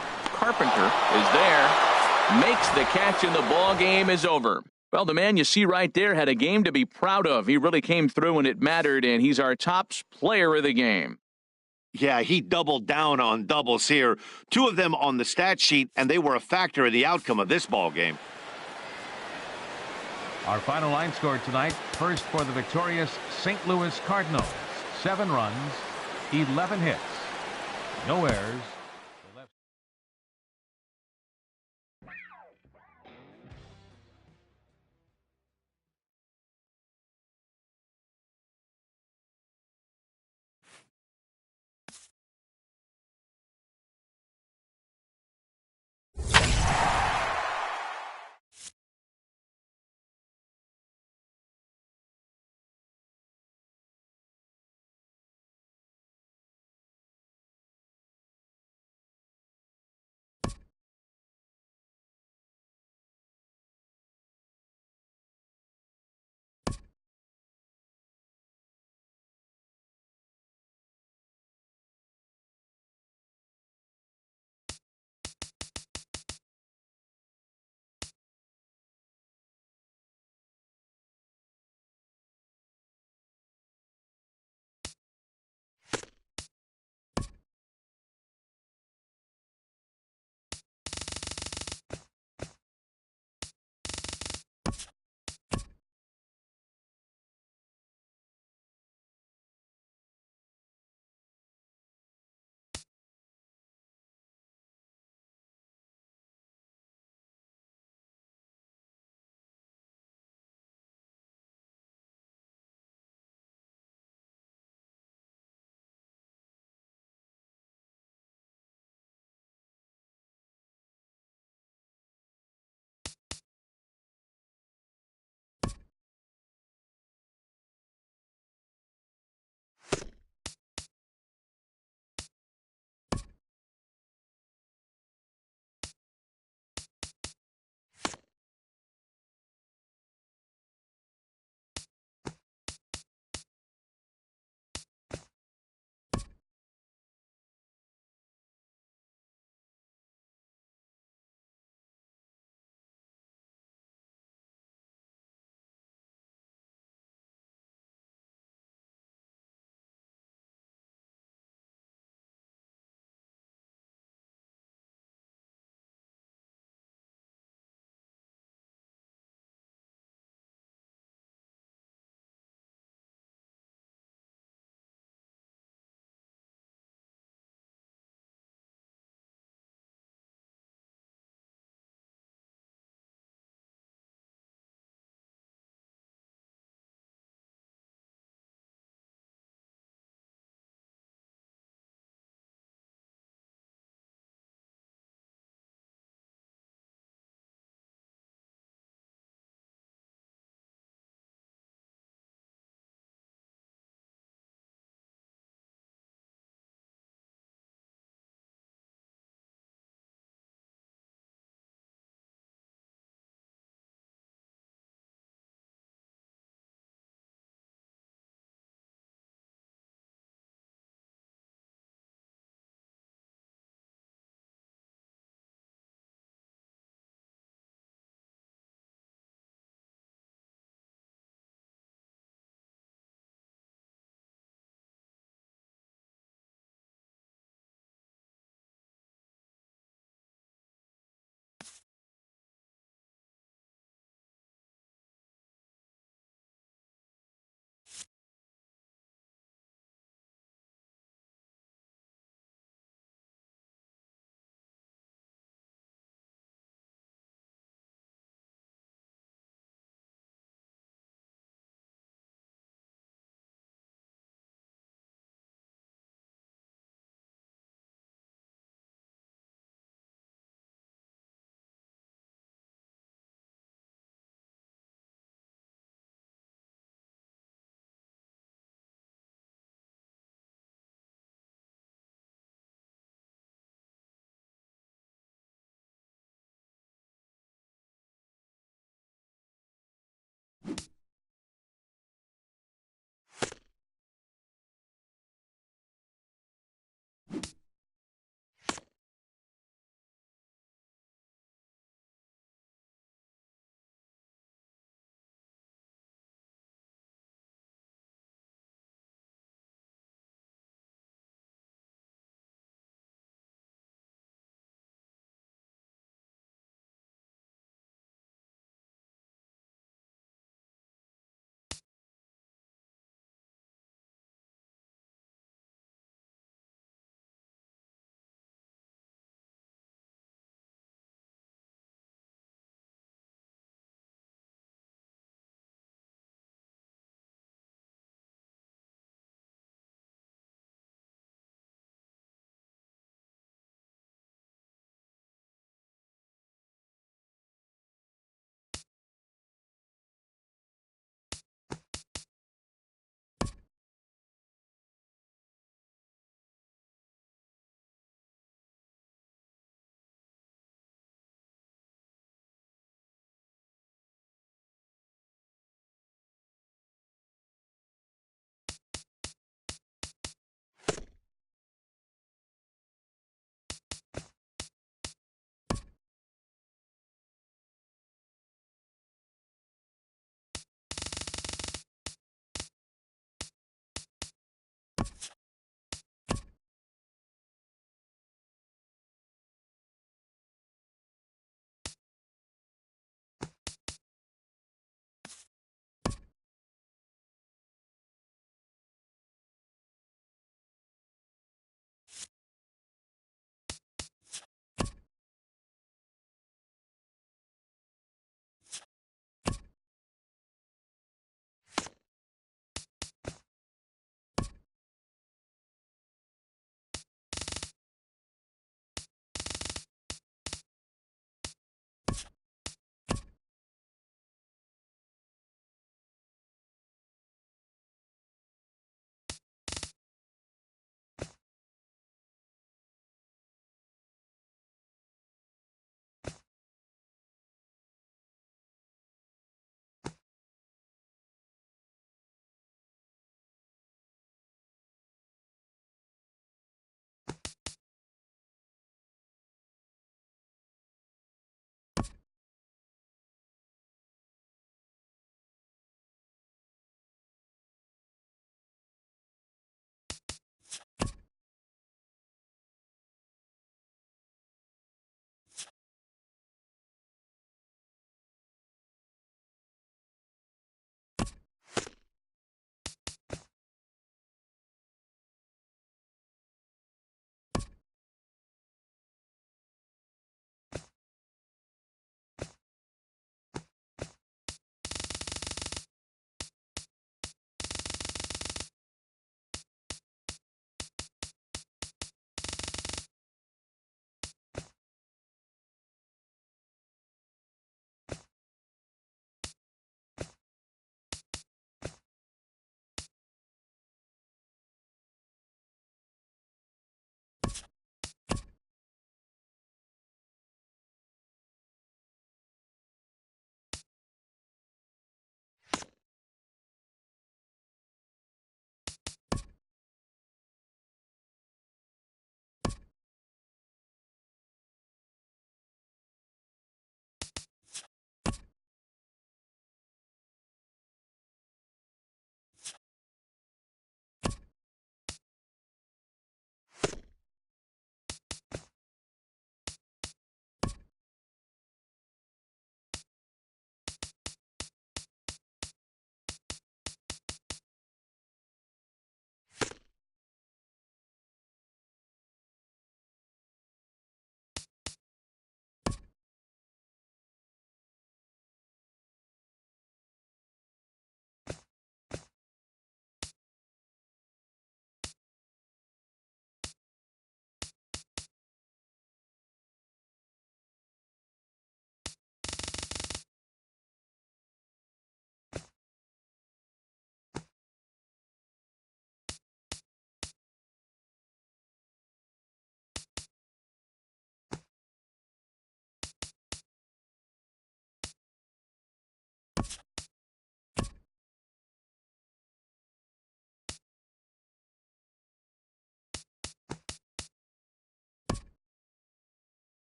Carpenter is there, makes the catch, and the ball game is over. Well, the man you see right there had a game to be proud of. He really came through when it mattered, and he's our top player of the game. Yeah, he doubled down on doubles here. 2 of them on the stat sheet, and they were a factor in the outcome of this ball game. Our final line score tonight, first for the victorious St. Louis Cardinals. 7 runs, 11 hits, no errors.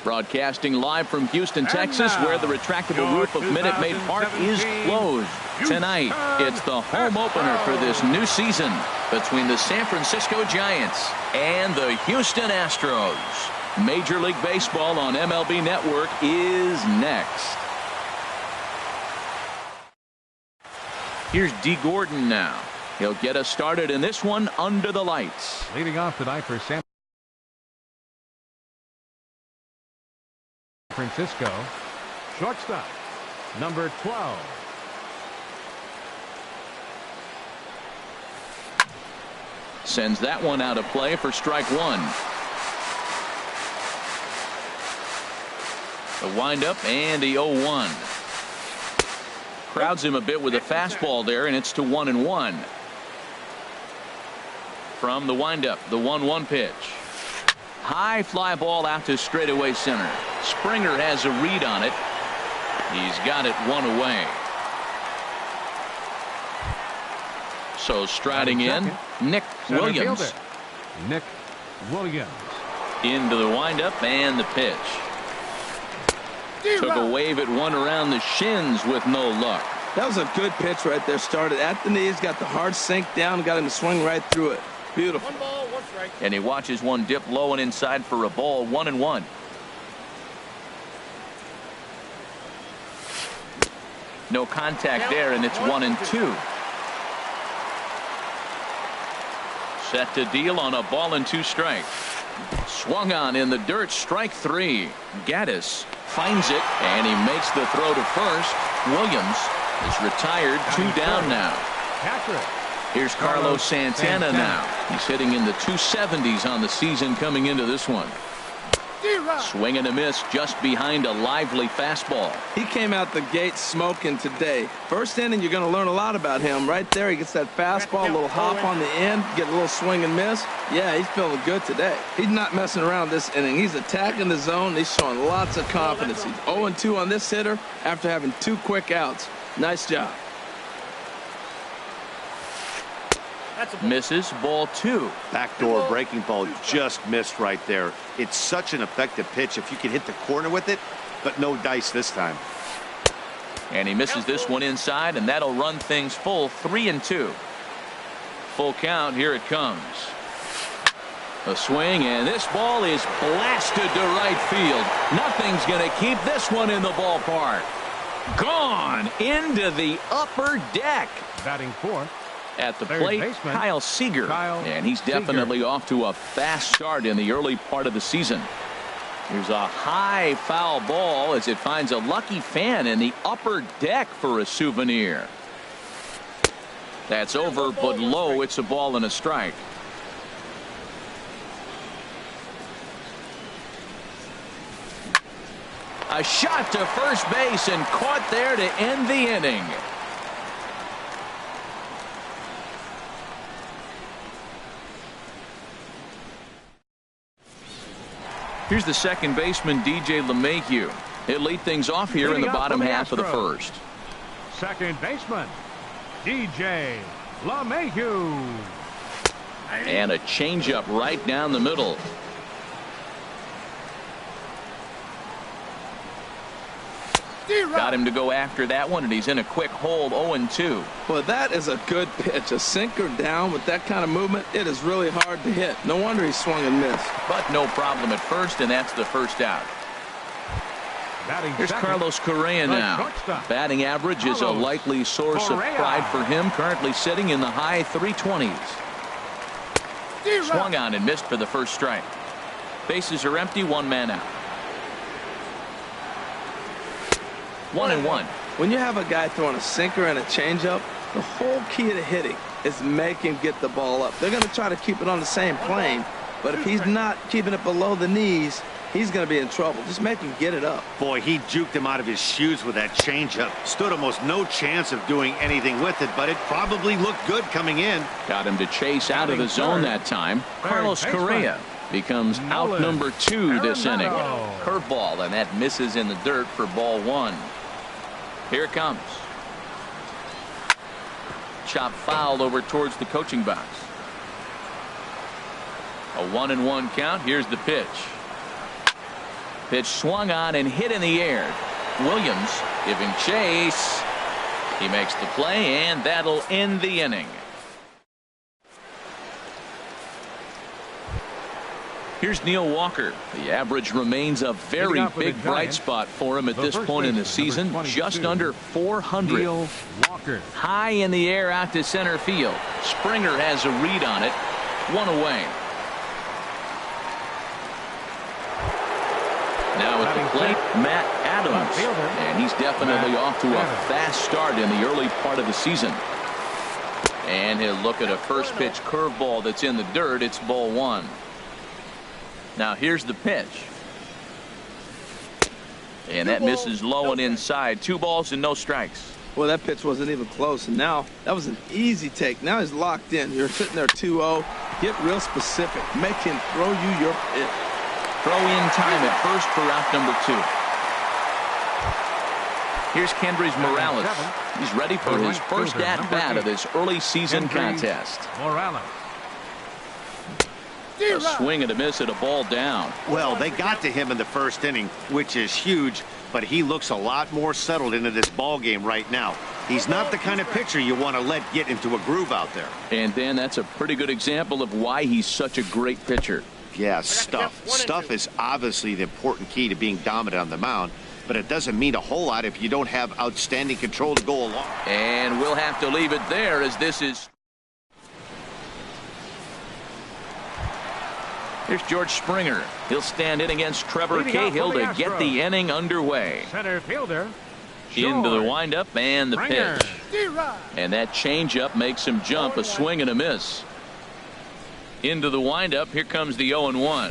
Broadcasting live from Houston, Texas, where the retractable roof of Minute Maid Park is closed. Tonight, it's the home opener for this new season between the San Francisco Giants and the Houston Astros. Major League Baseball on MLB Network is next. Here's Dee Gordon now. He'll get us started in this one under the lights. Leading off tonight for San Francisco, shortstop, number 12. Sends that one out of play for strike one. The windup and the 0-1. Crowds him a bit with a fastball there, and it's to 1-1. From the windup, the 1-1 pitch. High fly ball out to straightaway center. Springer has a read on it. He's got it one away. So striding in, Nick Williams. Nick Williams. Into the windup and the pitch. Took a wave at one around the shins with no luck. That was a good pitch right there. Started at the knees, got the hard sink down, got him to swing right through it. Beautiful. 1 ball, 1 strike. And he watches one dip low and inside for a ball. 1-1. No contact there, and it's 1-2. Set to deal on a ball and 2 strikes. Swung on in the dirt, strike 3. Gaddis finds it, and he makes the throw to first. Williams is retired, 2 down now. Here's Carlos Santana now. He's hitting in the 270s on the season coming into this one. Swing and a miss just behind a lively fastball. He came out the gate smoking today. First inning, you're going to learn a lot about him. Right there, he gets that fastball, a little hop on the end, get a little swing and miss. Yeah, he's feeling good today. He's not messing around this inning. He's attacking the zone. He's showing lots of confidence. He's 0-2 on this hitter after having 2 quick outs. Nice job. Misses, ball 2. Backdoor breaking ball just missed right there. It's such an effective pitch if you can hit the corner with it, but no dice this time. And he misses this one inside, and that'll run things full. 3-2. Full count. Here it comes. A swing, and this ball is blasted to right field. Nothing's going to keep this one in the ballpark. Gone into the upper deck. Batting 4th. At the plate, Kyle Seager. And he's definitely off to a fast start in the early part of the season. Here's a high foul ball as it finds a lucky fan in the upper deck for a souvenir. That's over, but low. It's a ball and a strike. A shot to first base and caught there to end the inning. Here's the second baseman, DJ LeMahieu. He'll lead things off here in the bottom half of the first. Second baseman, DJ LeMahieu. And a changeup right down the middle. Got him to go after that one, and he's in a quick hold. 0-2. Well, that is a good pitch. A sinker down with that kind of movement, it is really hard to hit. No wonder he swung and missed. But no problem at first, and that's the first out. Here's Carlos Correa now. Batting average is a likely source of pride for him. Currently sitting in the high 320s. Swung on and missed for the first strike. Bases are empty, 1 man out. 1-1. When you have a guy throwing a sinker and a changeup, the whole key to hitting is make him get the ball up. They're going to try to keep it on the same plane, but if he's not keeping it below the knees, he's going to be in trouble. Just make him get it up. Boy, he juked him out of his shoes with that changeup. Stood almost no chance of doing anything with it, but it probably looked good coming in. Got him to chase out of the zone that time. Carlos Correa becomes out number 2 this inning. Curveball, and that misses in the dirt for ball 1. Here it comes. Chop fouled over towards the coaching box. A 1-1 count. Here's the pitch. Pitch swung on and hit in the air. Williams giving chase. He makes the play, and that'll end the inning. Here's Neil Walker. The average remains a very big bright spot for him at this point in the season. Just under 400. Neil Walker. High in the air out to center field. Springer has a read on it. One away. Now at the plate, Matt Adams. And he's definitely off to a fast start in the early part of the season. And he'll look at a first pitch curveball that's in the dirt. It's ball one. Now here's the pitch. And that misses low and inside. 2 balls and no strikes. Well, that pitch wasn't even close. And now that was an easy take. Now he's locked in. You're sitting there 2-0. Get real specific. Make him throw you your pitch. Throw in time at first for out number 2. Here's Kendrys Morales. He's ready for his first at-bat of this early season contest. Morales. A swing and a miss at a ball down. Well, they got to him in the first inning, which is huge, but he looks a lot more settled into this ball game right now. He's not the kind of pitcher you want to let get into a groove out there. And Dan, that's a pretty good example of why he's such a great pitcher. Yeah, stuff. Stuff is obviously the important key to being dominant on the mound, but it doesn't mean a whole lot if you don't have outstanding control to go along. And we'll have to leave it there as this is. Here's George Springer. He'll stand in against Trevor Cahill to get the inning underway. Center fielder. Into the windup and the pitch. And that changeup makes him jump. A swing and a miss. Into the windup. Here comes the 0-1.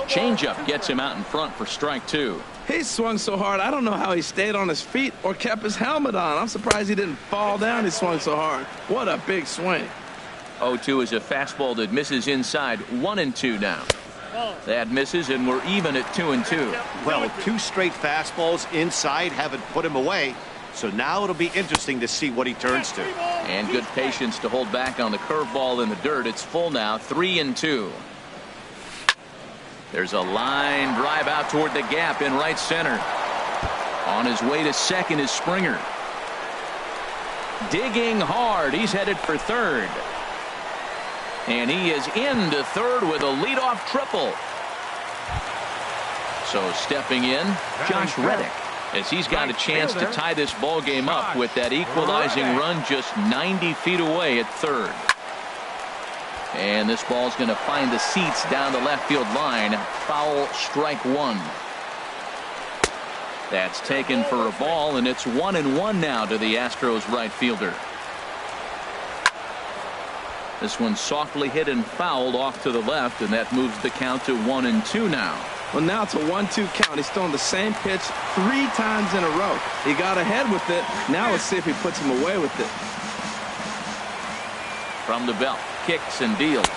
Changeup gets him out in front for strike 2. He swung so hard, I don't know how he stayed on his feet or kept his helmet on. I'm surprised he didn't fall down. He swung so hard. What a big swing. 0-2 is a fastball that misses inside. 1-2 now. That misses, and we're even at 2-2. Well, 2 straight fastballs inside haven't put him away. So now it'll be interesting to see what he turns to. And good patience to hold back on the curveball in the dirt. It's full now. 3-2. There's a line drive out toward the gap in right center. On his way to second is Springer. Digging hard. He's headed for third. And he is into third with a leadoff triple. So stepping in, Josh Reddick, as he's got a chance to tie this ball game up with that equalizing run just 90 feet away at third. And this ball's going to find the seats down the left field line. Foul, strike 1. That's taken for a ball, and it's 1-1 now to the Astros right fielder. This one softly hit and fouled off to the left, and that moves the count to 1-2 now. Well, now it's a 1-2 count. He's throwing the same pitch 3 times in a row. He got ahead with it. Now let's see if he puts him away with it. From the belt, kicks and deals.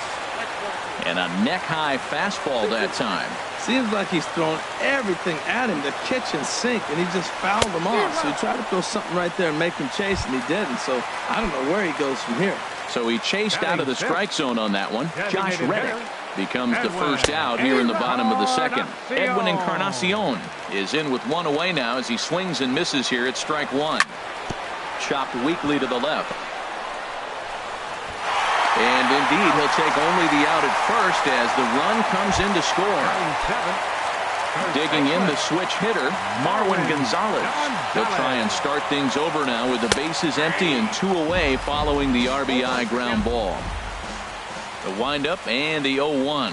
And a neck-high fastball that time. Seems like he's throwing everything at him, the kitchen sink, and he just fouled him off. So he tried to throw something right there and make him chase, and he didn't. So I don't know where he goes from here. So he chased out of the strike zone on that one. Josh Reddick becomes the first out here in the bottom of the second. Edwin Encarnacion is in with 1 away now as he swings and misses here at strike 1. Chopped weakly to the left. And indeed, he'll take only the out at first as the run comes in to score. Digging in the switch hitter, Marwin Gonzalez. They'll try and start things over now with the bases empty and 2 away following the RBI ground ball. The windup and the 0-1.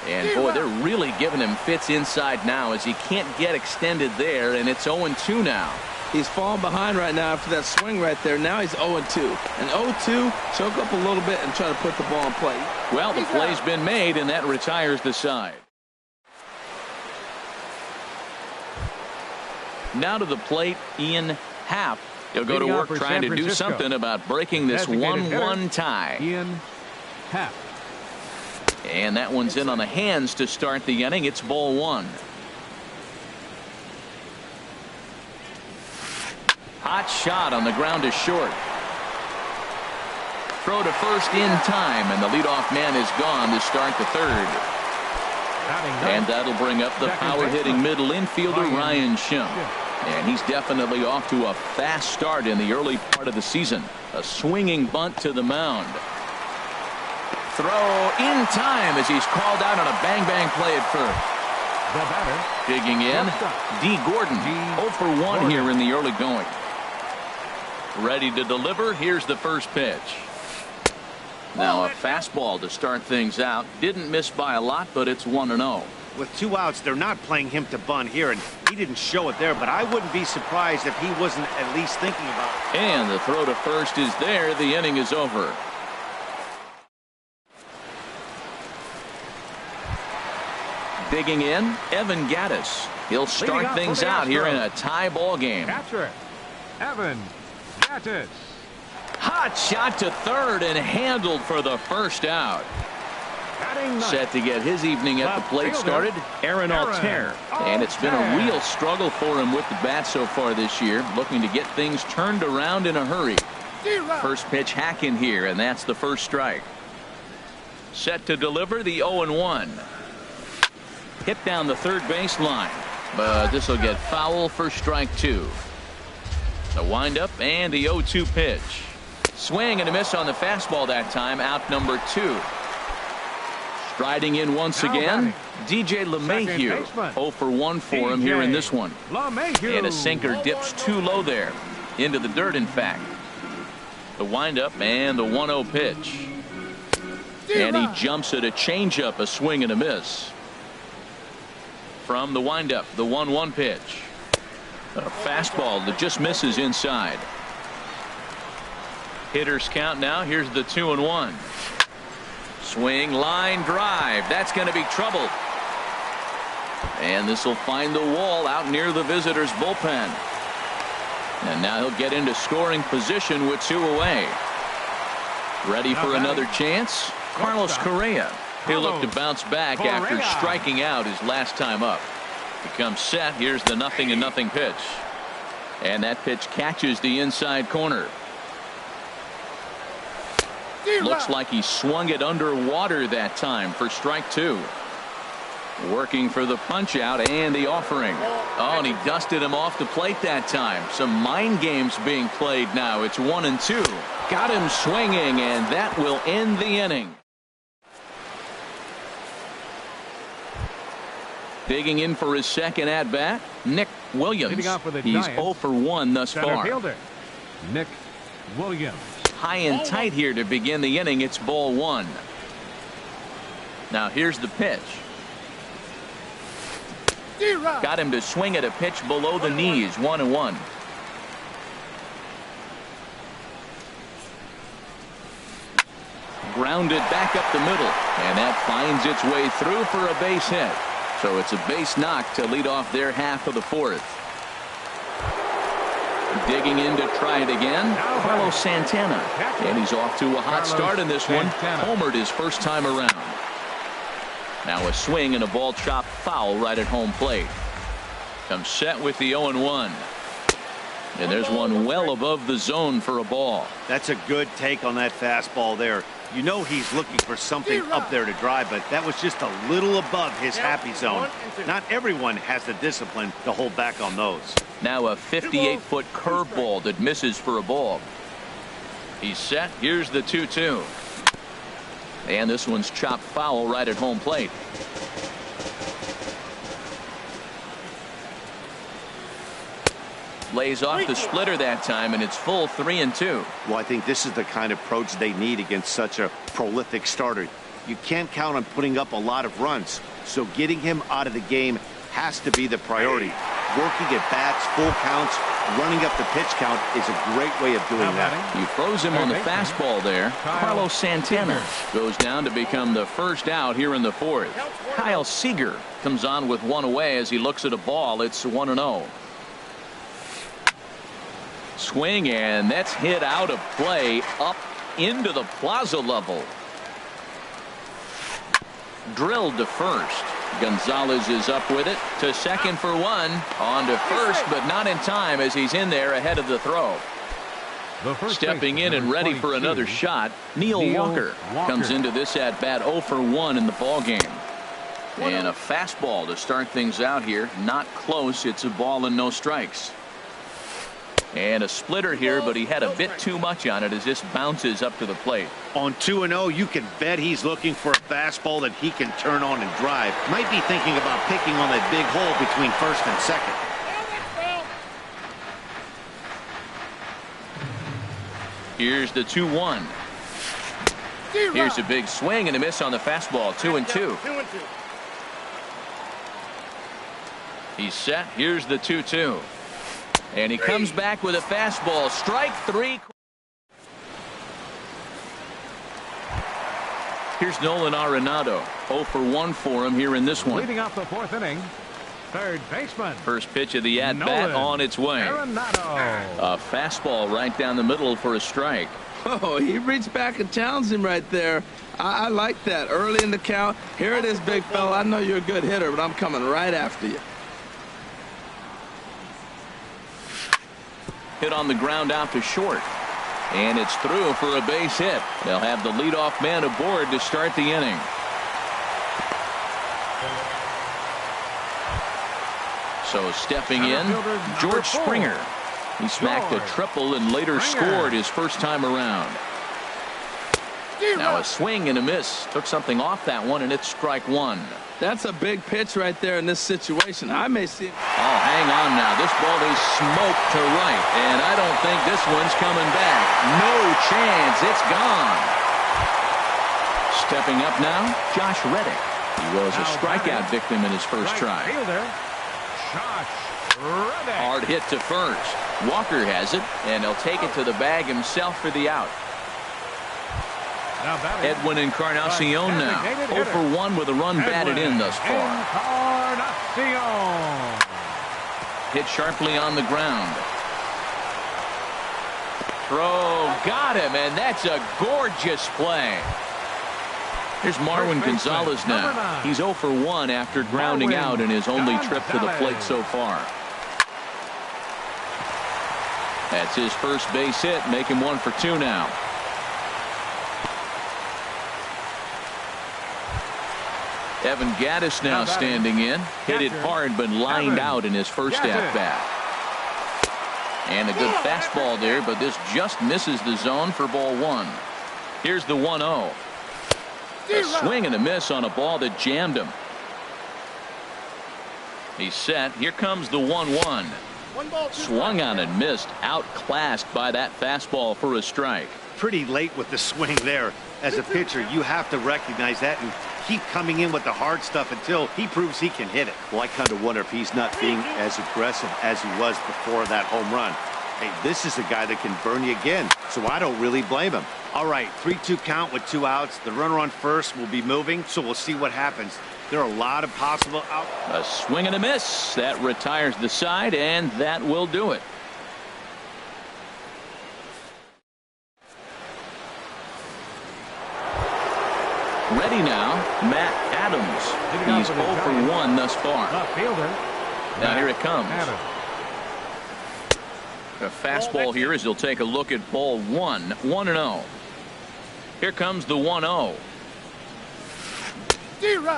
And boy, they're really giving him fits inside now as he can't get extended there, and it's 0-2 now. He's falling behind right now after that swing right there. Now he's 0-2. And 0-2, choke up a little bit and try to put the ball in play. Well, the play's been made, and that retires the side. Now to the plate, Ian Happ. He'll go to work trying to do something about breaking this 1-1 tie. Ian Happ. And that one's in on the hands to start the inning. It's ball 1. Hot shot on the ground is short. Throw to first in time, and the leadoff man is gone to start the third. And that'll bring up the power-hitting middle infielder Ryan Schimpf. And he's definitely off to a fast start in the early part of the season. A swinging bunt to the mound. Throw in time as he's called out on a bang-bang play at first. The batter. Digging in, D. Gordon. 0 for 1 here in the early going. Ready to deliver. Here's the first pitch. Now a fastball to start things out. Didn't miss by a lot, but it's 1-0. With 2 outs, they're not playing him to bunt here, and he didn't show it there, but I wouldn't be surprised if he wasn't at least thinking about it. And the throw to first is there. The inning is over. Digging in, Evan Gattis. He'll start things out here in a tie ball game. Catcher, Evan Gattis. Hot shot to third and handled for the first out. Set to get his evening at the plate started, Aaron Altair. And it's been a real struggle for him with the bat so far this year, looking to get things turned around in a hurry. First pitch hack in here, and that's the first strike. Set to deliver the 0-1. Hit down the third baseline, but this will get foul for strike 2. The windup and the 0-2 pitch. Swing and a miss on the fastball that time, out number 2. Striding in once again, DJ LeMahieu. 0 for 1 for him here in this one. And a sinker dips too low there. Into the dirt, in fact. The windup and the 1-0 pitch. And he jumps at a changeup, a swing and a miss. From the windup, the 1-1 pitch. A fastball that just misses inside. Hitters count now. Here's the 2-1. Swing, line drive. That's going to be trouble. And this will find the wall out near the visitors' bullpen. And now he'll get into scoring position with 2 away. Ready for another chance? Carlos Correa. He'll look to bounce back after striking out his last time up. Becomes set. Here's the 0-0 pitch. And that pitch catches the inside corner. Looks like he swung it underwater that time for strike 2. Working for the punch out and the offering. Oh, and he dusted him off the plate that time. Some mind games being played now. It's 1-2. Got him swinging, and that will end the inning. Digging in for his second at bat, Nick Williams. He's 0 for 1 thus far. Fielder, Nick Williams. High and tight here to begin the inning. It's ball 1. Now here's the pitch. Got him to swing at a pitch below the knees. 1-1. Grounded back up the middle, and that finds its way through for a base hit. So it's a base knock to lead off their half of the 4th. Digging in to try it again, Carlos Santana. And he's off to a hot start in this one. Homered his first time around. Now a swing and a ball chopped foul right at home plate. Comes set with the 0-1. And there's one well above the zone for a ball. That's a good take on that fastball there. You know he's looking for something up there to drive, but that was just a little above his happy zone. Not everyone has the discipline to hold back on those. Now a 58-foot curveball that misses for a ball. He's set. Here's the 2-2. And this one's chopped foul right at home plate. Lays off the splitter that time, and it's full 3-2. Well, I think this is the kind of approach they need against such a prolific starter. You can't count on putting up a lot of runs, so getting him out of the game has to be the priority. Working at bats, full counts, running up the pitch count is a great way of doing that. You froze him on the fastball there. Carlos Santana goes down to become the first out here in the 4th. Kyle Seager comes on with 1 away as he looks at a ball. It's 1-0. Swing, and that's hit out of play up into the plaza level. Drilled to first. Gonzalez is up with it to second for 1. On to first, but not in time as he's in there ahead of the throw. Stepping in and ready for another shot, Neil Walker comes into this at bat 0 for 1 in the ball game. And a fastball to start things out here. Not close. It's a ball and no strikes. And a splitter here, but he had a bit too much on it as this bounces up to the plate. On 2-0, you can bet he's looking for a fastball that he can turn on and drive. Might be thinking about picking on that big hole between first and second. Here's the 2-1. Here's a big swing and a miss on the fastball. 2-2. He's set. Here's the 2-2. And he comes back with a fastball. Strike 3. Here's Nolan Arenado. 0 for 1 for him here in this one. Leading off the 4th inning, third baseman. First pitch of the at-bat on its way. Arenado. A fastball right down the middle for a strike. Oh, he reached back and challenged him right there. I like that. Early in the count. Here it is, big fella. I know you're a good hitter, but I'm coming right after you. Hit on the ground out to short. And it's through for a base hit. They'll have the leadoff man aboard to start the inning. So stepping in, George Springer. He smacked a triple and later scored his first time around. Now a swing and a miss. Took something off that one, and it's strike 1. That's a big pitch right there in this situation. I may see it. Oh, hang on now. This ball is smoked to right, and I don't think this one's coming back. No chance. It's gone. Stepping up now, Josh Reddick. He was a strikeout victim in his first try. Hard hit to first. Walker has it, and he'll take it to the bag himself for the out. Edwin Encarnacion now. 0 for 1 with a run batted in thus far. Hit sharply on the ground. Throw, got him, and that's a gorgeous play. Here's Marwin Gonzalez now. He's 0 for 1 after grounding out in his only trip to the plate so far. That's his first base hit, make him 1 for 2 now. Evan Gattis now standing in. Hit it hard, but lined out in his first at-bat. And a good fastball there, but this just misses the zone for ball 1. Here's the 1-0. A swing and a miss on a ball that jammed him. He's set. Here comes the 1-1. Swung on and missed. Outclassed by that fastball for a strike. Pretty late with the swing there. As a pitcher, you have to recognize that and keep coming in with the hard stuff until he proves he can hit it. Well, I kind of wonder if he's not being as aggressive as he was before that home run. Hey, this is a guy that can burn you again, so I don't really blame him. All right, 3-2 count with 2 outs. The runner on first will be moving, so we'll see what happens. There are a lot of possible outs. A swing and a miss. That retires the side, and that will do it. Ready now, Matt Adams. He's 0 for 1 thus far. Now here it comes. A fastball here as he'll take a look at ball 1. 1-0. Here comes the 1-0.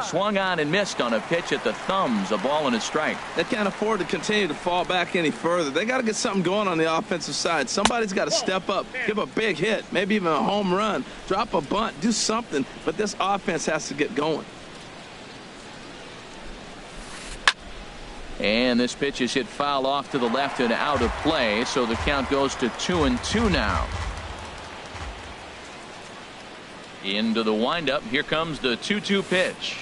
Swung on and missed on a pitch at the thumbs. A ball and a strike. They can't afford to continue to fall back any further. They got to get something going on the offensive side. Somebody's got to step up, give a big hit, maybe even a home run, drop a bunt, do something. But this offense has to get going. And this pitch is hit foul off to the left and out of play, so the count goes to 2-2 now. Into the windup. Here comes the 2-2 pitch.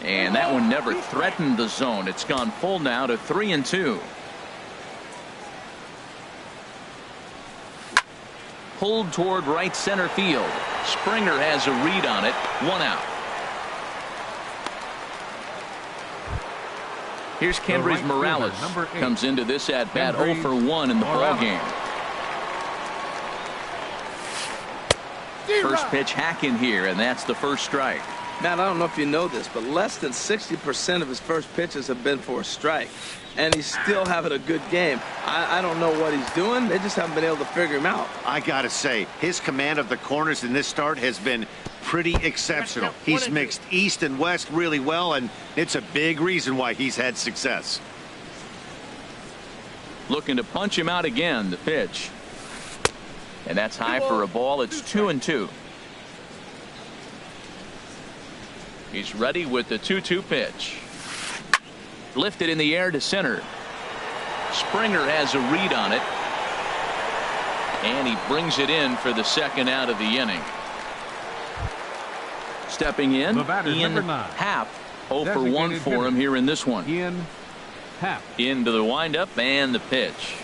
And that one never threatened the zone. It's gone full now to 3-2. Pulled toward right center field. Springer has a read on it. 1 out. Here's Kendrys Morales. Comes into this at bat 0 for 1 in the ball game. First pitch hack in here, and that's the first strike. Matt, I don't know if you know this, but less than 60% of his first pitches have been for a strike. And he's still having a good game. I don't know what he's doing. They just haven't been able to figure him out. I got to say, his command of the corners in this start has been pretty exceptional. He's mixed east and west really well, and it's a big reason why he's had success. Looking to punch him out again, the pitch. And that's high for a ball. It's 2-2. He's ready with the 2-2 pitch. Lifted in the air to center. Springer has a read on it. And he brings it in for the second out of the inning. Stepping in, Ian Happ. 0 for 1 for him here in this one. Ian Happ. Into the windup and the pitch.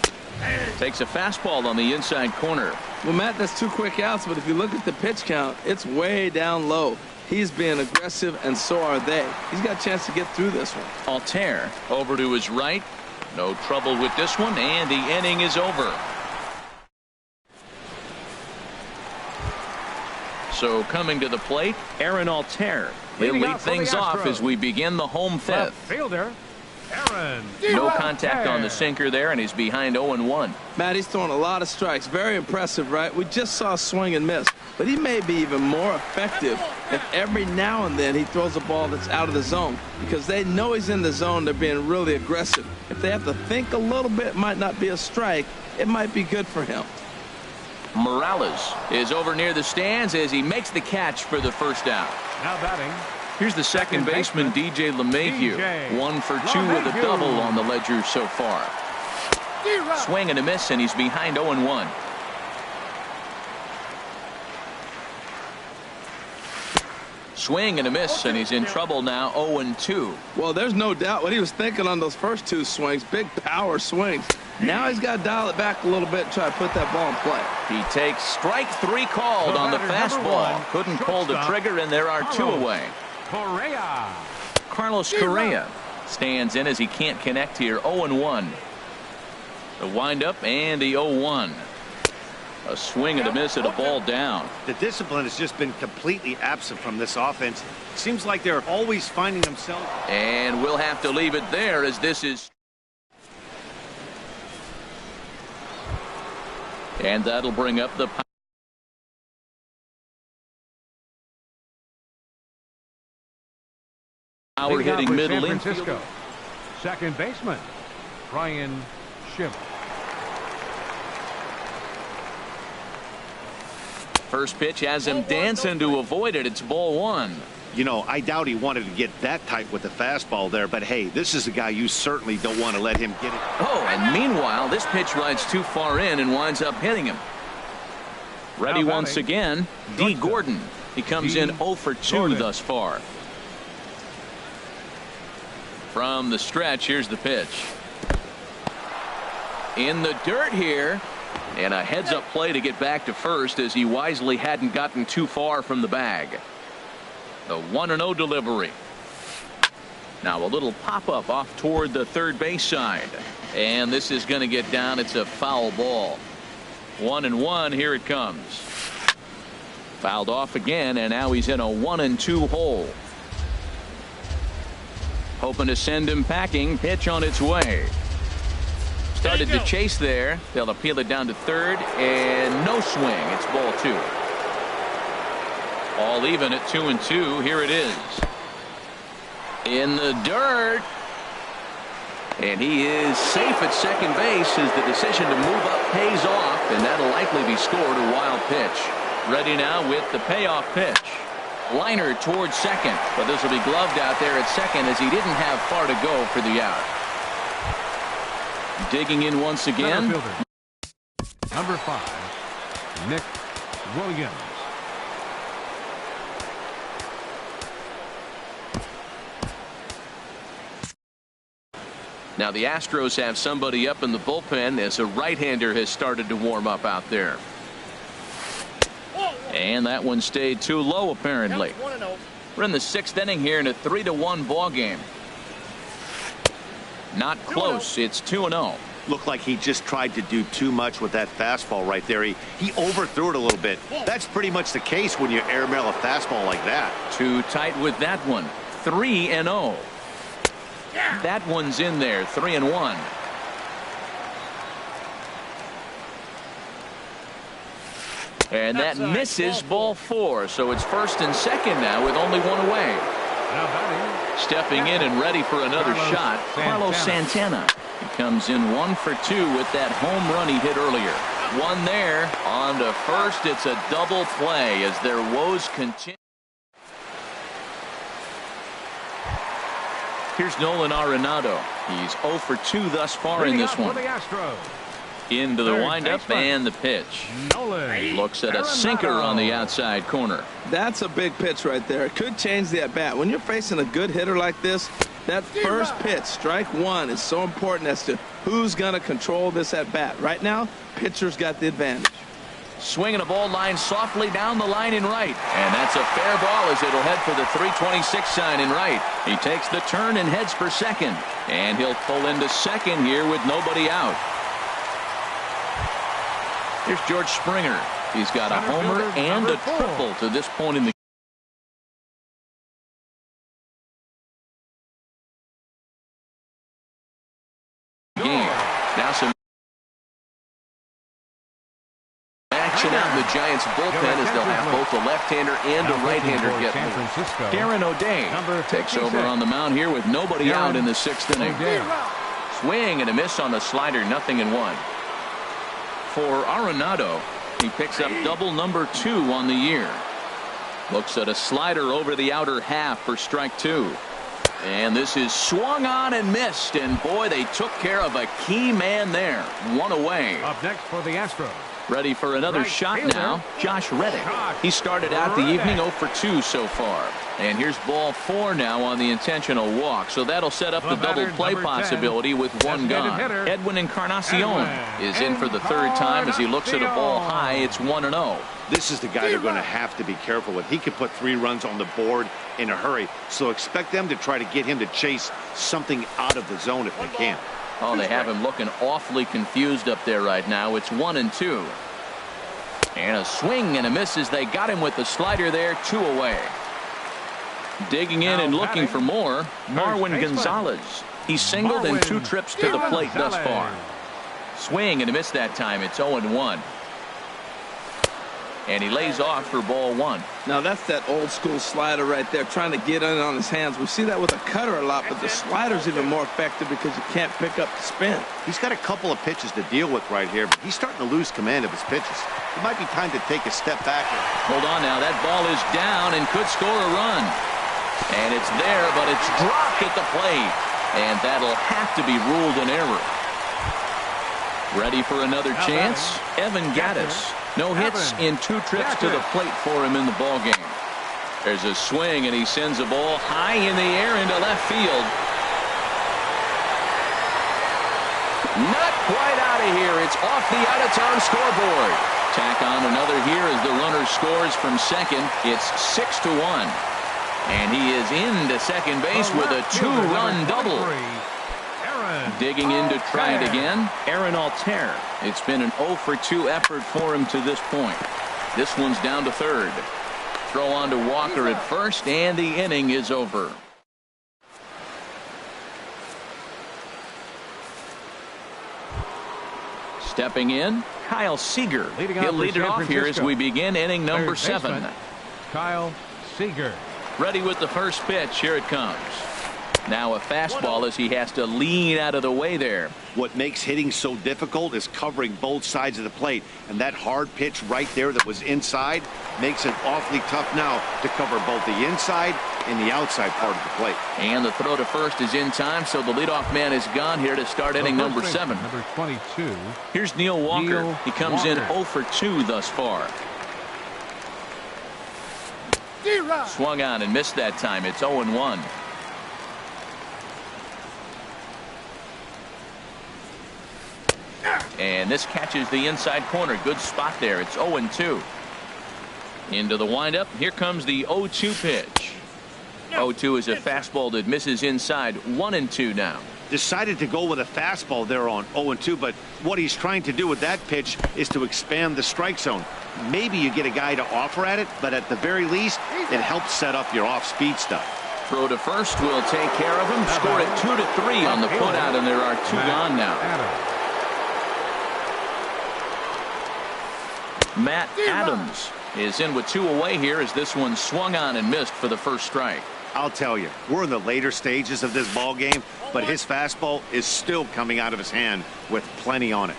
Takes a fastball on the inside corner. Well, Matt, that's 2 quick outs, but if you look at the pitch count, it's way down low. He's being aggressive, and so are they. He's got a chance to get through this one. Altair over to his right. No trouble with this one, and the inning is over. So coming to the plate, Aaron Altair. He'll lead things off as we begin the home fifth. Fielder, Aaron. No contact on the sinker there, and he's behind 0-1. Matt, he's throwing a lot of strikes. Very impressive, right? We just saw a swing and miss, but he may be even more effective if every now and then he throws a ball that's out of the zone, because they know he's in the zone. They're being really aggressive. If they have to think a little bit, it might not be a strike. It might be good for him. Morales is over near the stands as he makes the catch for the first out. Now batting. Here's the second baseman, DJ LeMahieu. 1 for 2 with a double on the ledger so far. Swing and a miss, and he's behind 0-1. Swing and a miss, and he's in trouble now. 0-2. Well, there's no doubt what he was thinking on those first 2 swings. Big power swings. Now he's got to dial it back a little bit and try to put that ball in play. He takes strike 3 called on the fastball. Couldn't pull the trigger, and there are 2 away. Correa. Carlos Correa stands in as he can't connect here. 0-1. The windup and the 0-1. A swing and a miss at a ball down. The discipline has just been completely absent from this offense. It seems like they're always finding themselves. And we'll have to leave it there as this is. And that'll bring up the power hitting middle infield. Second baseman, Brian Shipman. First pitch has him dancing to avoid it. It's ball 1. You know, I doubt he wanted to get that tight with the fastball there, but hey, this is a guy you certainly don't want to let him get it. Oh, and meanwhile, this pitch rides too far in and winds up hitting him. Ready once again, D. Gordon. He comes in 0 for 2 thus far. From the stretch, here's the pitch. In the dirt here. And a heads-up play to get back to first as he wisely hadn't gotten too far from the bag. The 1-0 delivery. Now a little pop-up off toward the third base side. And this is going to get down. It's a foul ball. 1-1. Here it comes. Fouled off again, and now he's in a 1-2 hole. Hoping to send him packing. Pitch on its way. Started to chase there. They'll appeal it down to third, and no swing. It's ball 2. All even at 2-2. Here it is. In the dirt. And he is safe at second base as the decision to move up pays off, and that'll likely be scored. A wild pitch. Ready now with the payoff pitch. Liner towards second, but this will be gloved out there at second as he didn't have far to go for the out. Digging in once again. Number 5, Nick Williams. Now the Astros have somebody up in the bullpen as a right-hander has started to warm up out there. And that one stayed too low apparently. We're in the 6th inning here in a 3-1 ball game. Not close. It's 2-0. Looked like he just tried to do too much with that fastball right there. He overthrew it a little bit. That's pretty much the case when you airmail a fastball like that. Too tight with that one. 3-0. That one's in there. 3-1. And that misses, ball 4. So it's first and second now with only one away. Stepping in and ready for another shot, Carlos Santana. He comes in 1 for 2 with that home run he hit earlier. One there. On to first. It's a double play as their woes continue. Here's Nolan Arenado. He's 0 for 2 thus far in this one. Into the windup and the pitch. Looks at a sinker on the outside corner. That's a big pitch right there. It could change the at-bat. When you're facing a good hitter like this, that first pitch, strike one, is so important as to who's going to control this at-bat. Right now, pitcher's got the advantage. Swinging a ball line softly down the line in right. And that's a fair ball as it'll head for the 326 sign in right. He takes the turn and heads for second. And he'll pull into second here with nobody out. Here's George Springer. He's got a homer and a triple to this point in the game. Now some action out in the Giants bullpen as they'll have both a left-hander and a right-hander get moved. Darren O'Day takes over on the mound here with nobody out in the 6th inning. Swing and a miss on the slider, 0-1. For Arenado, he picks up double number 2 on the year. Looks at a slider over the outer half for strike 2. And this is swung on and missed. And boy, they took care of a key man there. One away. Up next for the Astros. Ready for another shot now, Josh Reddick. He started out the evening 0 for 2 so far. And here's ball 4 now on the intentional walk. So that'll set up the double play possibility with one gone. Edwin Encarnacion is in for the 3rd time as he looks at a ball high. It's 1-0. This is the guy they're going to have to be careful with. He can put 3 runs on the board in a hurry. So expect them to try to get him to chase something out of the zone if they can. Oh, they have him looking awfully confused up there right now. It's 1-2. And a swing and a miss as they got him with the slider there. 2 away. Digging in and looking for more, Marwin Gonzalez. He's singled in 2 trips to the plate thus far. Swing and a miss that time. It's 0-1. And he lays off for ball 1. Now that's that old school slider right there, trying to get in on his hands. We see that with a cutter a lot, but the slider's even more effective because you can't pick up the spin. He's got a couple of pitches to deal with right here, but he's starting to lose command of his pitches. It might be time to take a step back. Hold on now. That ball is down and could score a run. And it's there, but it's dropped at the plate. And that'll have to be ruled an error. Ready for another chance? Evan Gattis. No hits in 2 trips to the plate for him in the ballgame. There's a swing, and he sends a ball high in the air into left field. Not quite out of here. It's off the out-of-town scoreboard. Tack on another here as the runner scores from second. It's 6-1. And he is into second base with a 2-run double. Digging in to try it again, Aaron Altair. It's been an 0 for 2 effort for him to this point. This one's down to 3rd. Throw on to Walker at first, and the inning is over. Stepping in, Kyle Seager. He'll lead it off here as we begin inning number 7. Kyle Seager. Ready with the first pitch. Here it comes. Now a fastball as he has to lean out of the way there. What makes hitting so difficult is covering both sides of the plate. And that hard pitch right there that was inside makes it awfully tough now to cover both the inside and the outside part of the plate. And the throw to first is in time, so the leadoff man is gone here to start inning number 7. Number 22. Here's Neil Walker. He comes in 0 for 2 thus far. Swung on and missed that time. It's 0-1. And this catches the inside corner. Good spot there. It's 0-2. Into the windup. Here comes the 0-2 pitch. 0-2 is a fastball that misses inside. 1-2 now. decided to go with a fastball there on 0-2, but what he's trying to do with that pitch is to expand the strike zone. Maybe you get a guy to offer at it, but at the very least, it helps set up your off-speed stuff. Throw to first will take care of him. Scored it 2-3 on the putout, and there are 2 gone now. Matt Adams is in with 2 away here as this one swung on and missed for the first strike. I'll tell you, we're in the later stages of this ball game, but his fastball is still coming out of his hand with plenty on it.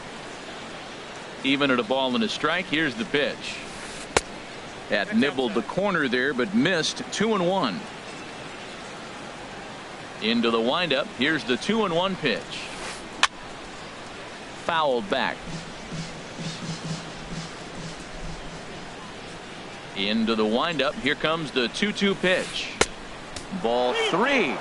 Even at a ball and a strike, here's the pitch. That nibbled the corner there, but missed. 2-1. Into the windup. Here's the 2-1 pitch. Fouled back. Into the windup. Here comes the 2-2 pitch. Ball 3.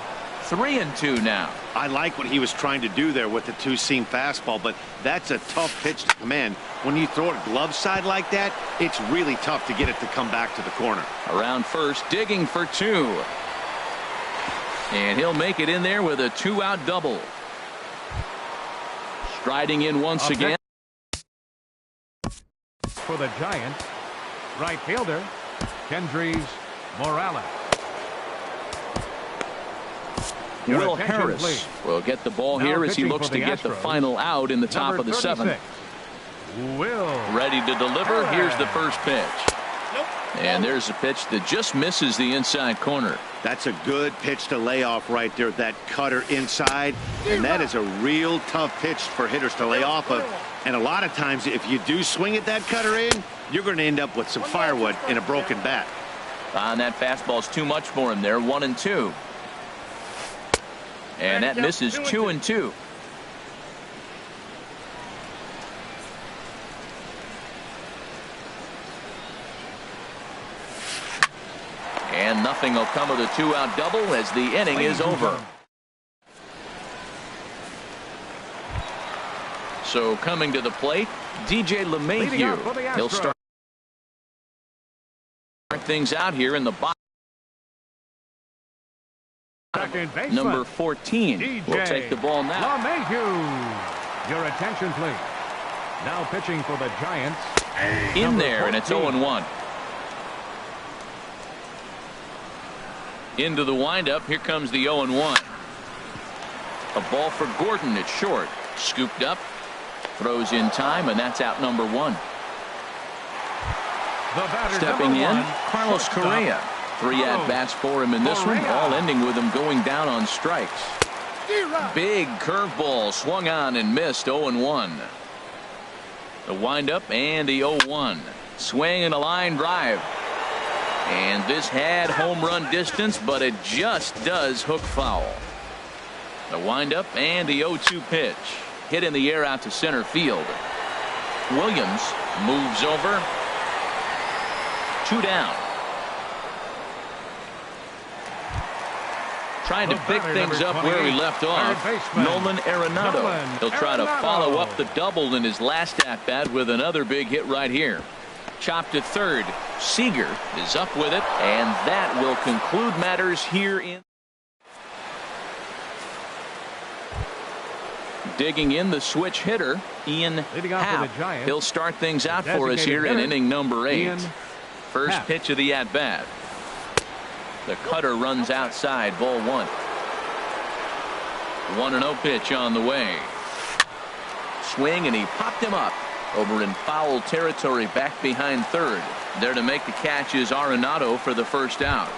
3-2 now. I like what he was trying to do there with the 2-seam fastball, but that's a tough pitch to command. When you throw it glove side like that, it's really tough to get it to come back to the corner. Around first, digging for 2. And he'll make it in there with a 2-out double. Striding in once again. For the Giants, right fielder, Kendrys Morales. Will Harris will get the ball here as he looks to get the final out in the top of the 7th. Ready to deliver. Here's the first pitch. And there's a pitch that just misses the inside corner. That's a good pitch to lay off right there, that cutter inside. And that is a real tough pitch for hitters to lay off of. And a lot of times, if you do swing at that cutter in, you're going to end up with some firewood in a broken bat. And that fastball's too much for him there. 1-2. And that misses. 2-2. And nothing will come of the 2-out double as the inning is over. So coming to the plate, DJ LeMahieu. He'll start things out here in the bottom. Number 14 will take the ball now. LeMahieu. Your attention, please. Now pitching for the Giants. In there, and it's 0-1. Into the windup. Here comes the 0-1. A ball for Gordon at short. Scooped up. Throws in time, and that's out number 1. Stepping in, Carlos Correa. 3 at-bats for him in this one, all ending with him going down on strikes. Big curveball swung on and missed. 0-1. The windup and the 0-1. Swing and a line drive. And this had home run distance, but it just does hook foul. The windup and the 0-2 pitch. Hit in the air out to center field. Williams moves over. 2 down. Trying to pick things up where he left off. Nolan Arenado. He'll try to follow up the double in his last at-bat with another big hit right here. Chopped to third. Seager is up with it, and that will conclude matters here in. Digging in the switch hitter, Ian Happ. He'll start things out for us here in inning number 8. First pitch of the at-bat. The cutter runs outside, ball 1. 1-0 pitch on the way. Swing, and he popped him up over in foul territory back behind third. There to make the catch is Arenado for the first out.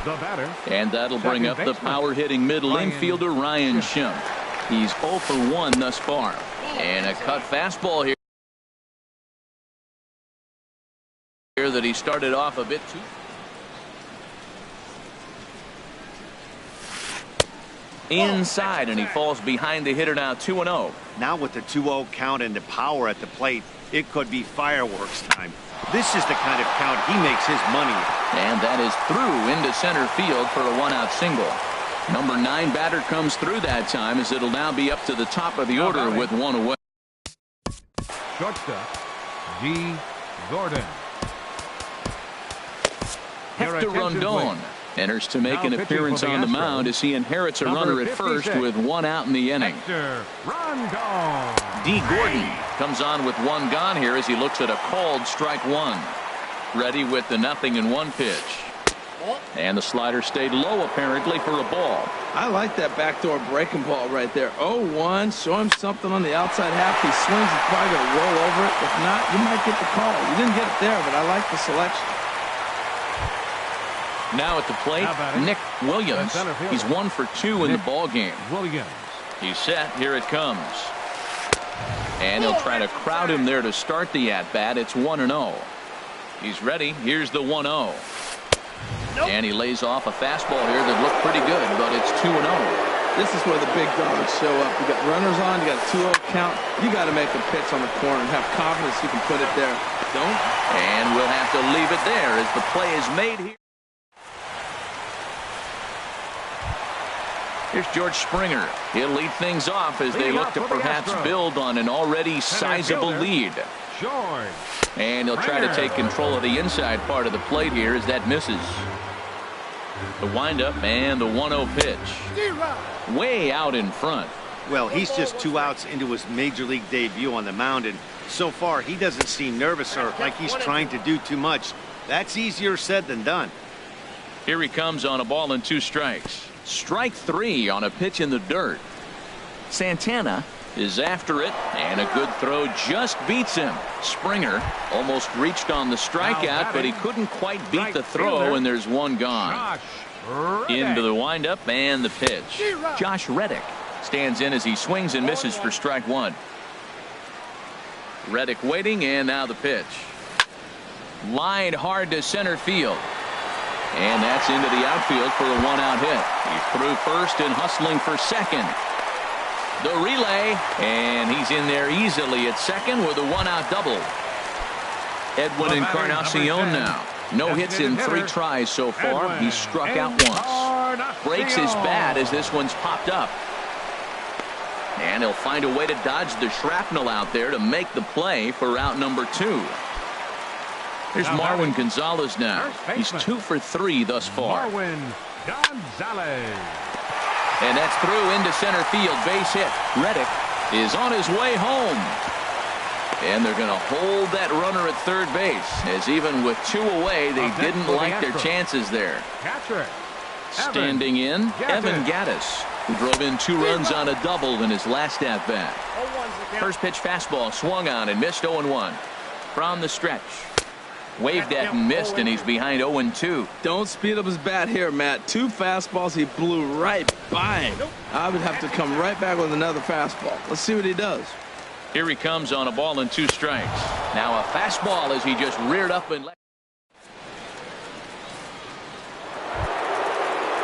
The batter. And that'll bring up the power-hitting middle infielder Ryan Schimpf. He's 0 for 1 thus far. And a cut fastball here that he started off a bit too. Inside, and he falls behind the hitter now. 2-0. Now with the 2-0 count and the power at the plate, it could be fireworks time. This is the kind of count he makes his money. And that is through into center field for a 1-out single. Number 9 batter comes through that time as it'll now be up to the top of the order with 1 away. Shortstop, G. Gordon. Hector Rondon Enters to make an appearance on the mound as he inherits a runner at first with one out in the inning. Hector Rondon. D. Gordon comes on with one gone here as he looks at a called strike one. Ready with the 0-1 pitch. And the slider stayed low apparently for a ball. I like that backdoor breaking ball right there. 0-1. Show him something on the outside half. He swings. He's probably going to roll over it. If not, you might get the call. You didn't get it there, but I like the selection. Now at the plate, Nick Williams. He's 1 for 2 in the ball game. Williams. He's set. Here it comes. And he'll try to crowd him there to start the at-bat. It's 1-0. He's ready. Here's the 1-0. And he lays off a fastball here that looked pretty good, but it's 2-0. This is where the big dogs show up. You got runners on, you got a 2-0 count. You got to make a pitch on the corner and have confidence you can put it there. Don't. And we'll have to leave it there as the play is made here. Here's George Springer. He'll lead things off as they look to perhaps build on an already sizable lead. George. And he'll try to take control of the inside part of the plate here as that misses. The windup and the 1-0 pitch. Way out in front. Well, he's just 2 outs into his major league debut on the mound, and so far he doesn't seem nervous or like he's trying to do too much. That's easier said than done. Here he comes on a ball and 2 strikes. Strike 3 on a pitch in the dirt. Santana is after it, and a good throw just beats him. Springer almost reached on the strikeout, but he couldn't quite beat the throw, and there's one gone. Into the windup and the pitch. Josh Reddick stands in as he swings and misses for strike 1. Reddick waiting, and now the pitch. Lined hard to center field. And that's into the outfield for a 1-out hit. He's through first and hustling for second. The relay, and he's in there easily at second with a 1-out double. Edwin Encarnacion now. No hits in 3 tries so far. He's struck out once. Breaks his bat as this one's popped up. And he'll find a way to dodge the shrapnel out there to make the play for out number 2. Here's Marwin Gonzalez now. He's 2 for 3 thus far. Marwin Gonzalez. And that's through into center field. Base hit. Reddick is on his way home. And they're going to hold that runner at third base, as even with 2 away, they didn't like their chances there. Standing in, Evan Gattis, who drove in 2 runs on a double in his last at-bat. First pitch fastball swung on and missed 0-1. From the stretch. Waved at and missed, and he's behind 0-2. Don't speed up his bat here, Matt. 2 fastballs, he blew right by him. I would have to come right back with another fastball. Let's see what he does. Here he comes on a ball and 2 strikes. Now a fastball as he just reared up and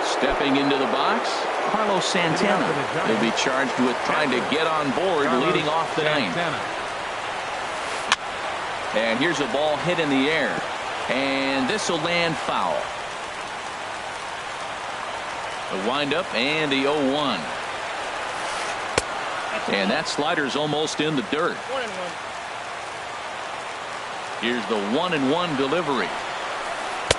stepping into the box. Carlos Santana will be charged with trying to get on board leading off the 9th. And here's a ball hit in the air. And this will land foul. The windup and the 0-1. And that slider's almost in the dirt. Here's the 1-1 delivery.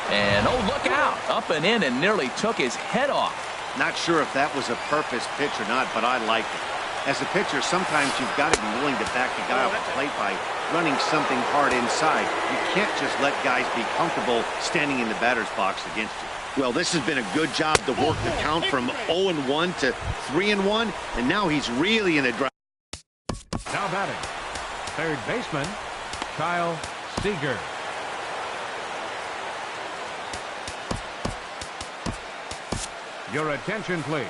And oh, look out. Up and in and nearly took his head off. Not sure if that was a purpose pitch or not, but I like it. As a pitcher, sometimes you've got to be willing to back the guy off the plate by running something hard inside. You can't just let guys be comfortable standing in the batter's box against you. Well, this has been a good job to work the count from 0-1 to 3-1, and now he's really in a drive. Now batting, third baseman, Kyle Seager. Your attention, please.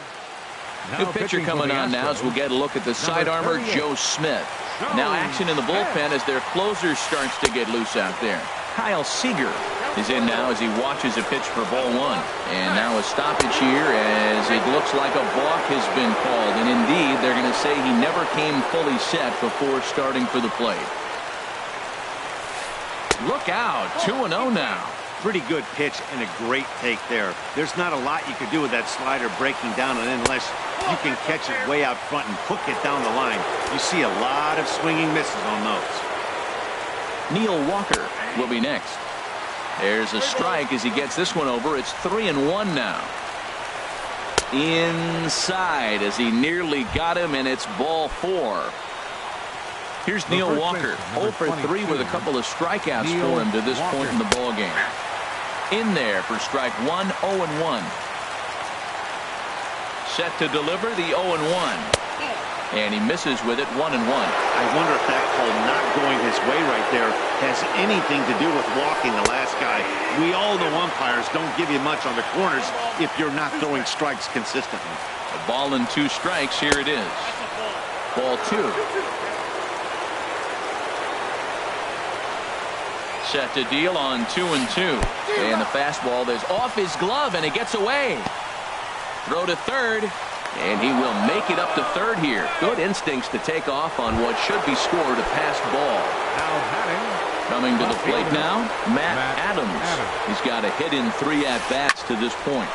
New pitcher coming on now as we'll get a look at the side armor, Joe Smith. Now action in the bullpen as their closer starts to get loose out there. Kyle Seager is in now as he watches a pitch for ball 1. And now a stoppage here as it looks like a balk has been called. And indeed, they're going to say he never came fully set before starting for the plate. Look out, 2-0 now. Pretty good pitch and a great take there. There's not a lot you could do with that slider breaking down, and unless you can catch it way out front and hook it down the line, you see a lot of swinging misses on those. Neil Walker will be next. There's a strike as he gets this one over. It's 3-1 now. Inside as he nearly got him, and it's ball 4. Here's Neil Walker, 0 for 3 with a couple of strikeouts for him to this point in the ball game. In there for strike 1, 0-1. Set to deliver the 0-1. And he misses with it, 1-1. I wonder if that call not going his way right there has anything to do with walking the last guy. We all know umpires don't give you much on the corners if you're not throwing strikes consistently. A ball and 2 strikes. Here it is. Ball 2. Set to deal on 2-2. And the fastball is off his glove, and it gets away. Throw to third. And he will make it up to third here. Good instincts to take off on what should be scored a passed ball. Coming to the plate now, Matt Adams. He's got a hit in 3 at-bats to this point.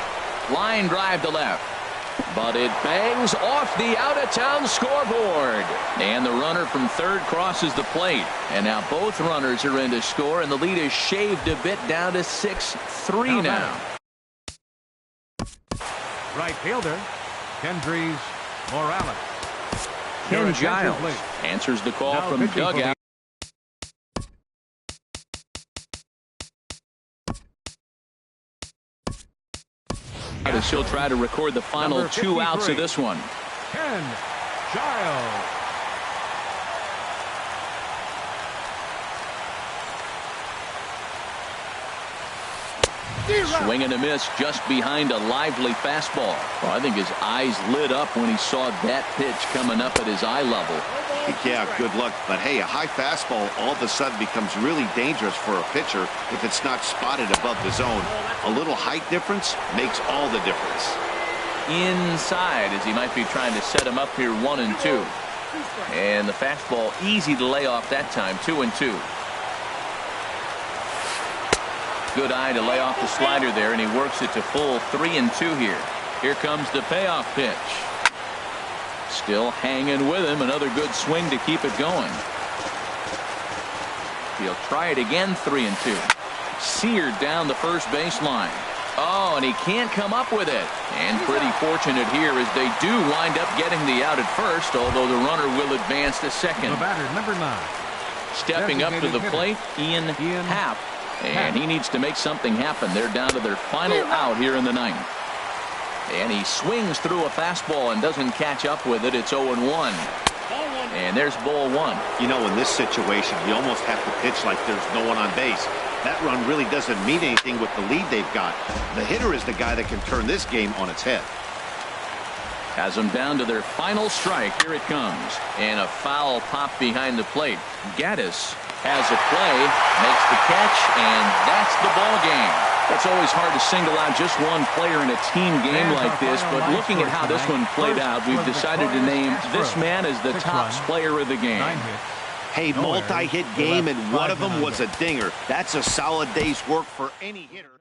Line drive to left. But it bangs off the out-of-town scoreboard. And the runner from third crosses the plate. And now both runners are in to score, and the lead is shaved a bit down to 6-3 now. Right fielder, Kendrys Morales. Ken Giles answers the call from dugout. He'll try to record the final 2 outs of this one. Ken Giles. Swing and a miss just behind a lively fastball. Well, I think his eyes lit up when he saw that pitch coming up at his eye level. Yeah, good luck. But hey, a high fastball all of a sudden becomes really dangerous for a pitcher if it's not spotted above the zone. A little height difference makes all the difference. Inside as he might be trying to set him up here 1-2. And the fastball easy to lay off that time, 2-2. Good eye to lay off the slider there, and he works it to full 3-2 here. Here comes the payoff pitch. Still hanging with him. Another good swing to keep it going. He'll try it again, 3-2. Seared down the first baseline. Oh, and he can't come up with it. And pretty fortunate here as they do wind up getting the out at first, although the runner will advance to second. The batter, number 9. Stepping up to the plate, Ian Happ. And he needs to make something happen. They're down to their final out here in the 9th. And he swings through a fastball and doesn't catch up with it. It's 0-1. And there's ball 1. You know, in this situation, you almost have to pitch like there's no one on base. That run really doesn't mean anything with the lead they've got. The hitter is the guy that can turn this game on its head. Has them down to their final strike. Here it comes. And a foul pop behind the plate. Gaddis has a play, makes the catch, and that's the ball game. It's always hard to single out just one player in a team game like this, but looking at how this one played out, we've decided to name this man as the top player of the game. Hey, multi-hit game, and one of them was a dinger. That's a solid day's work for any hitter.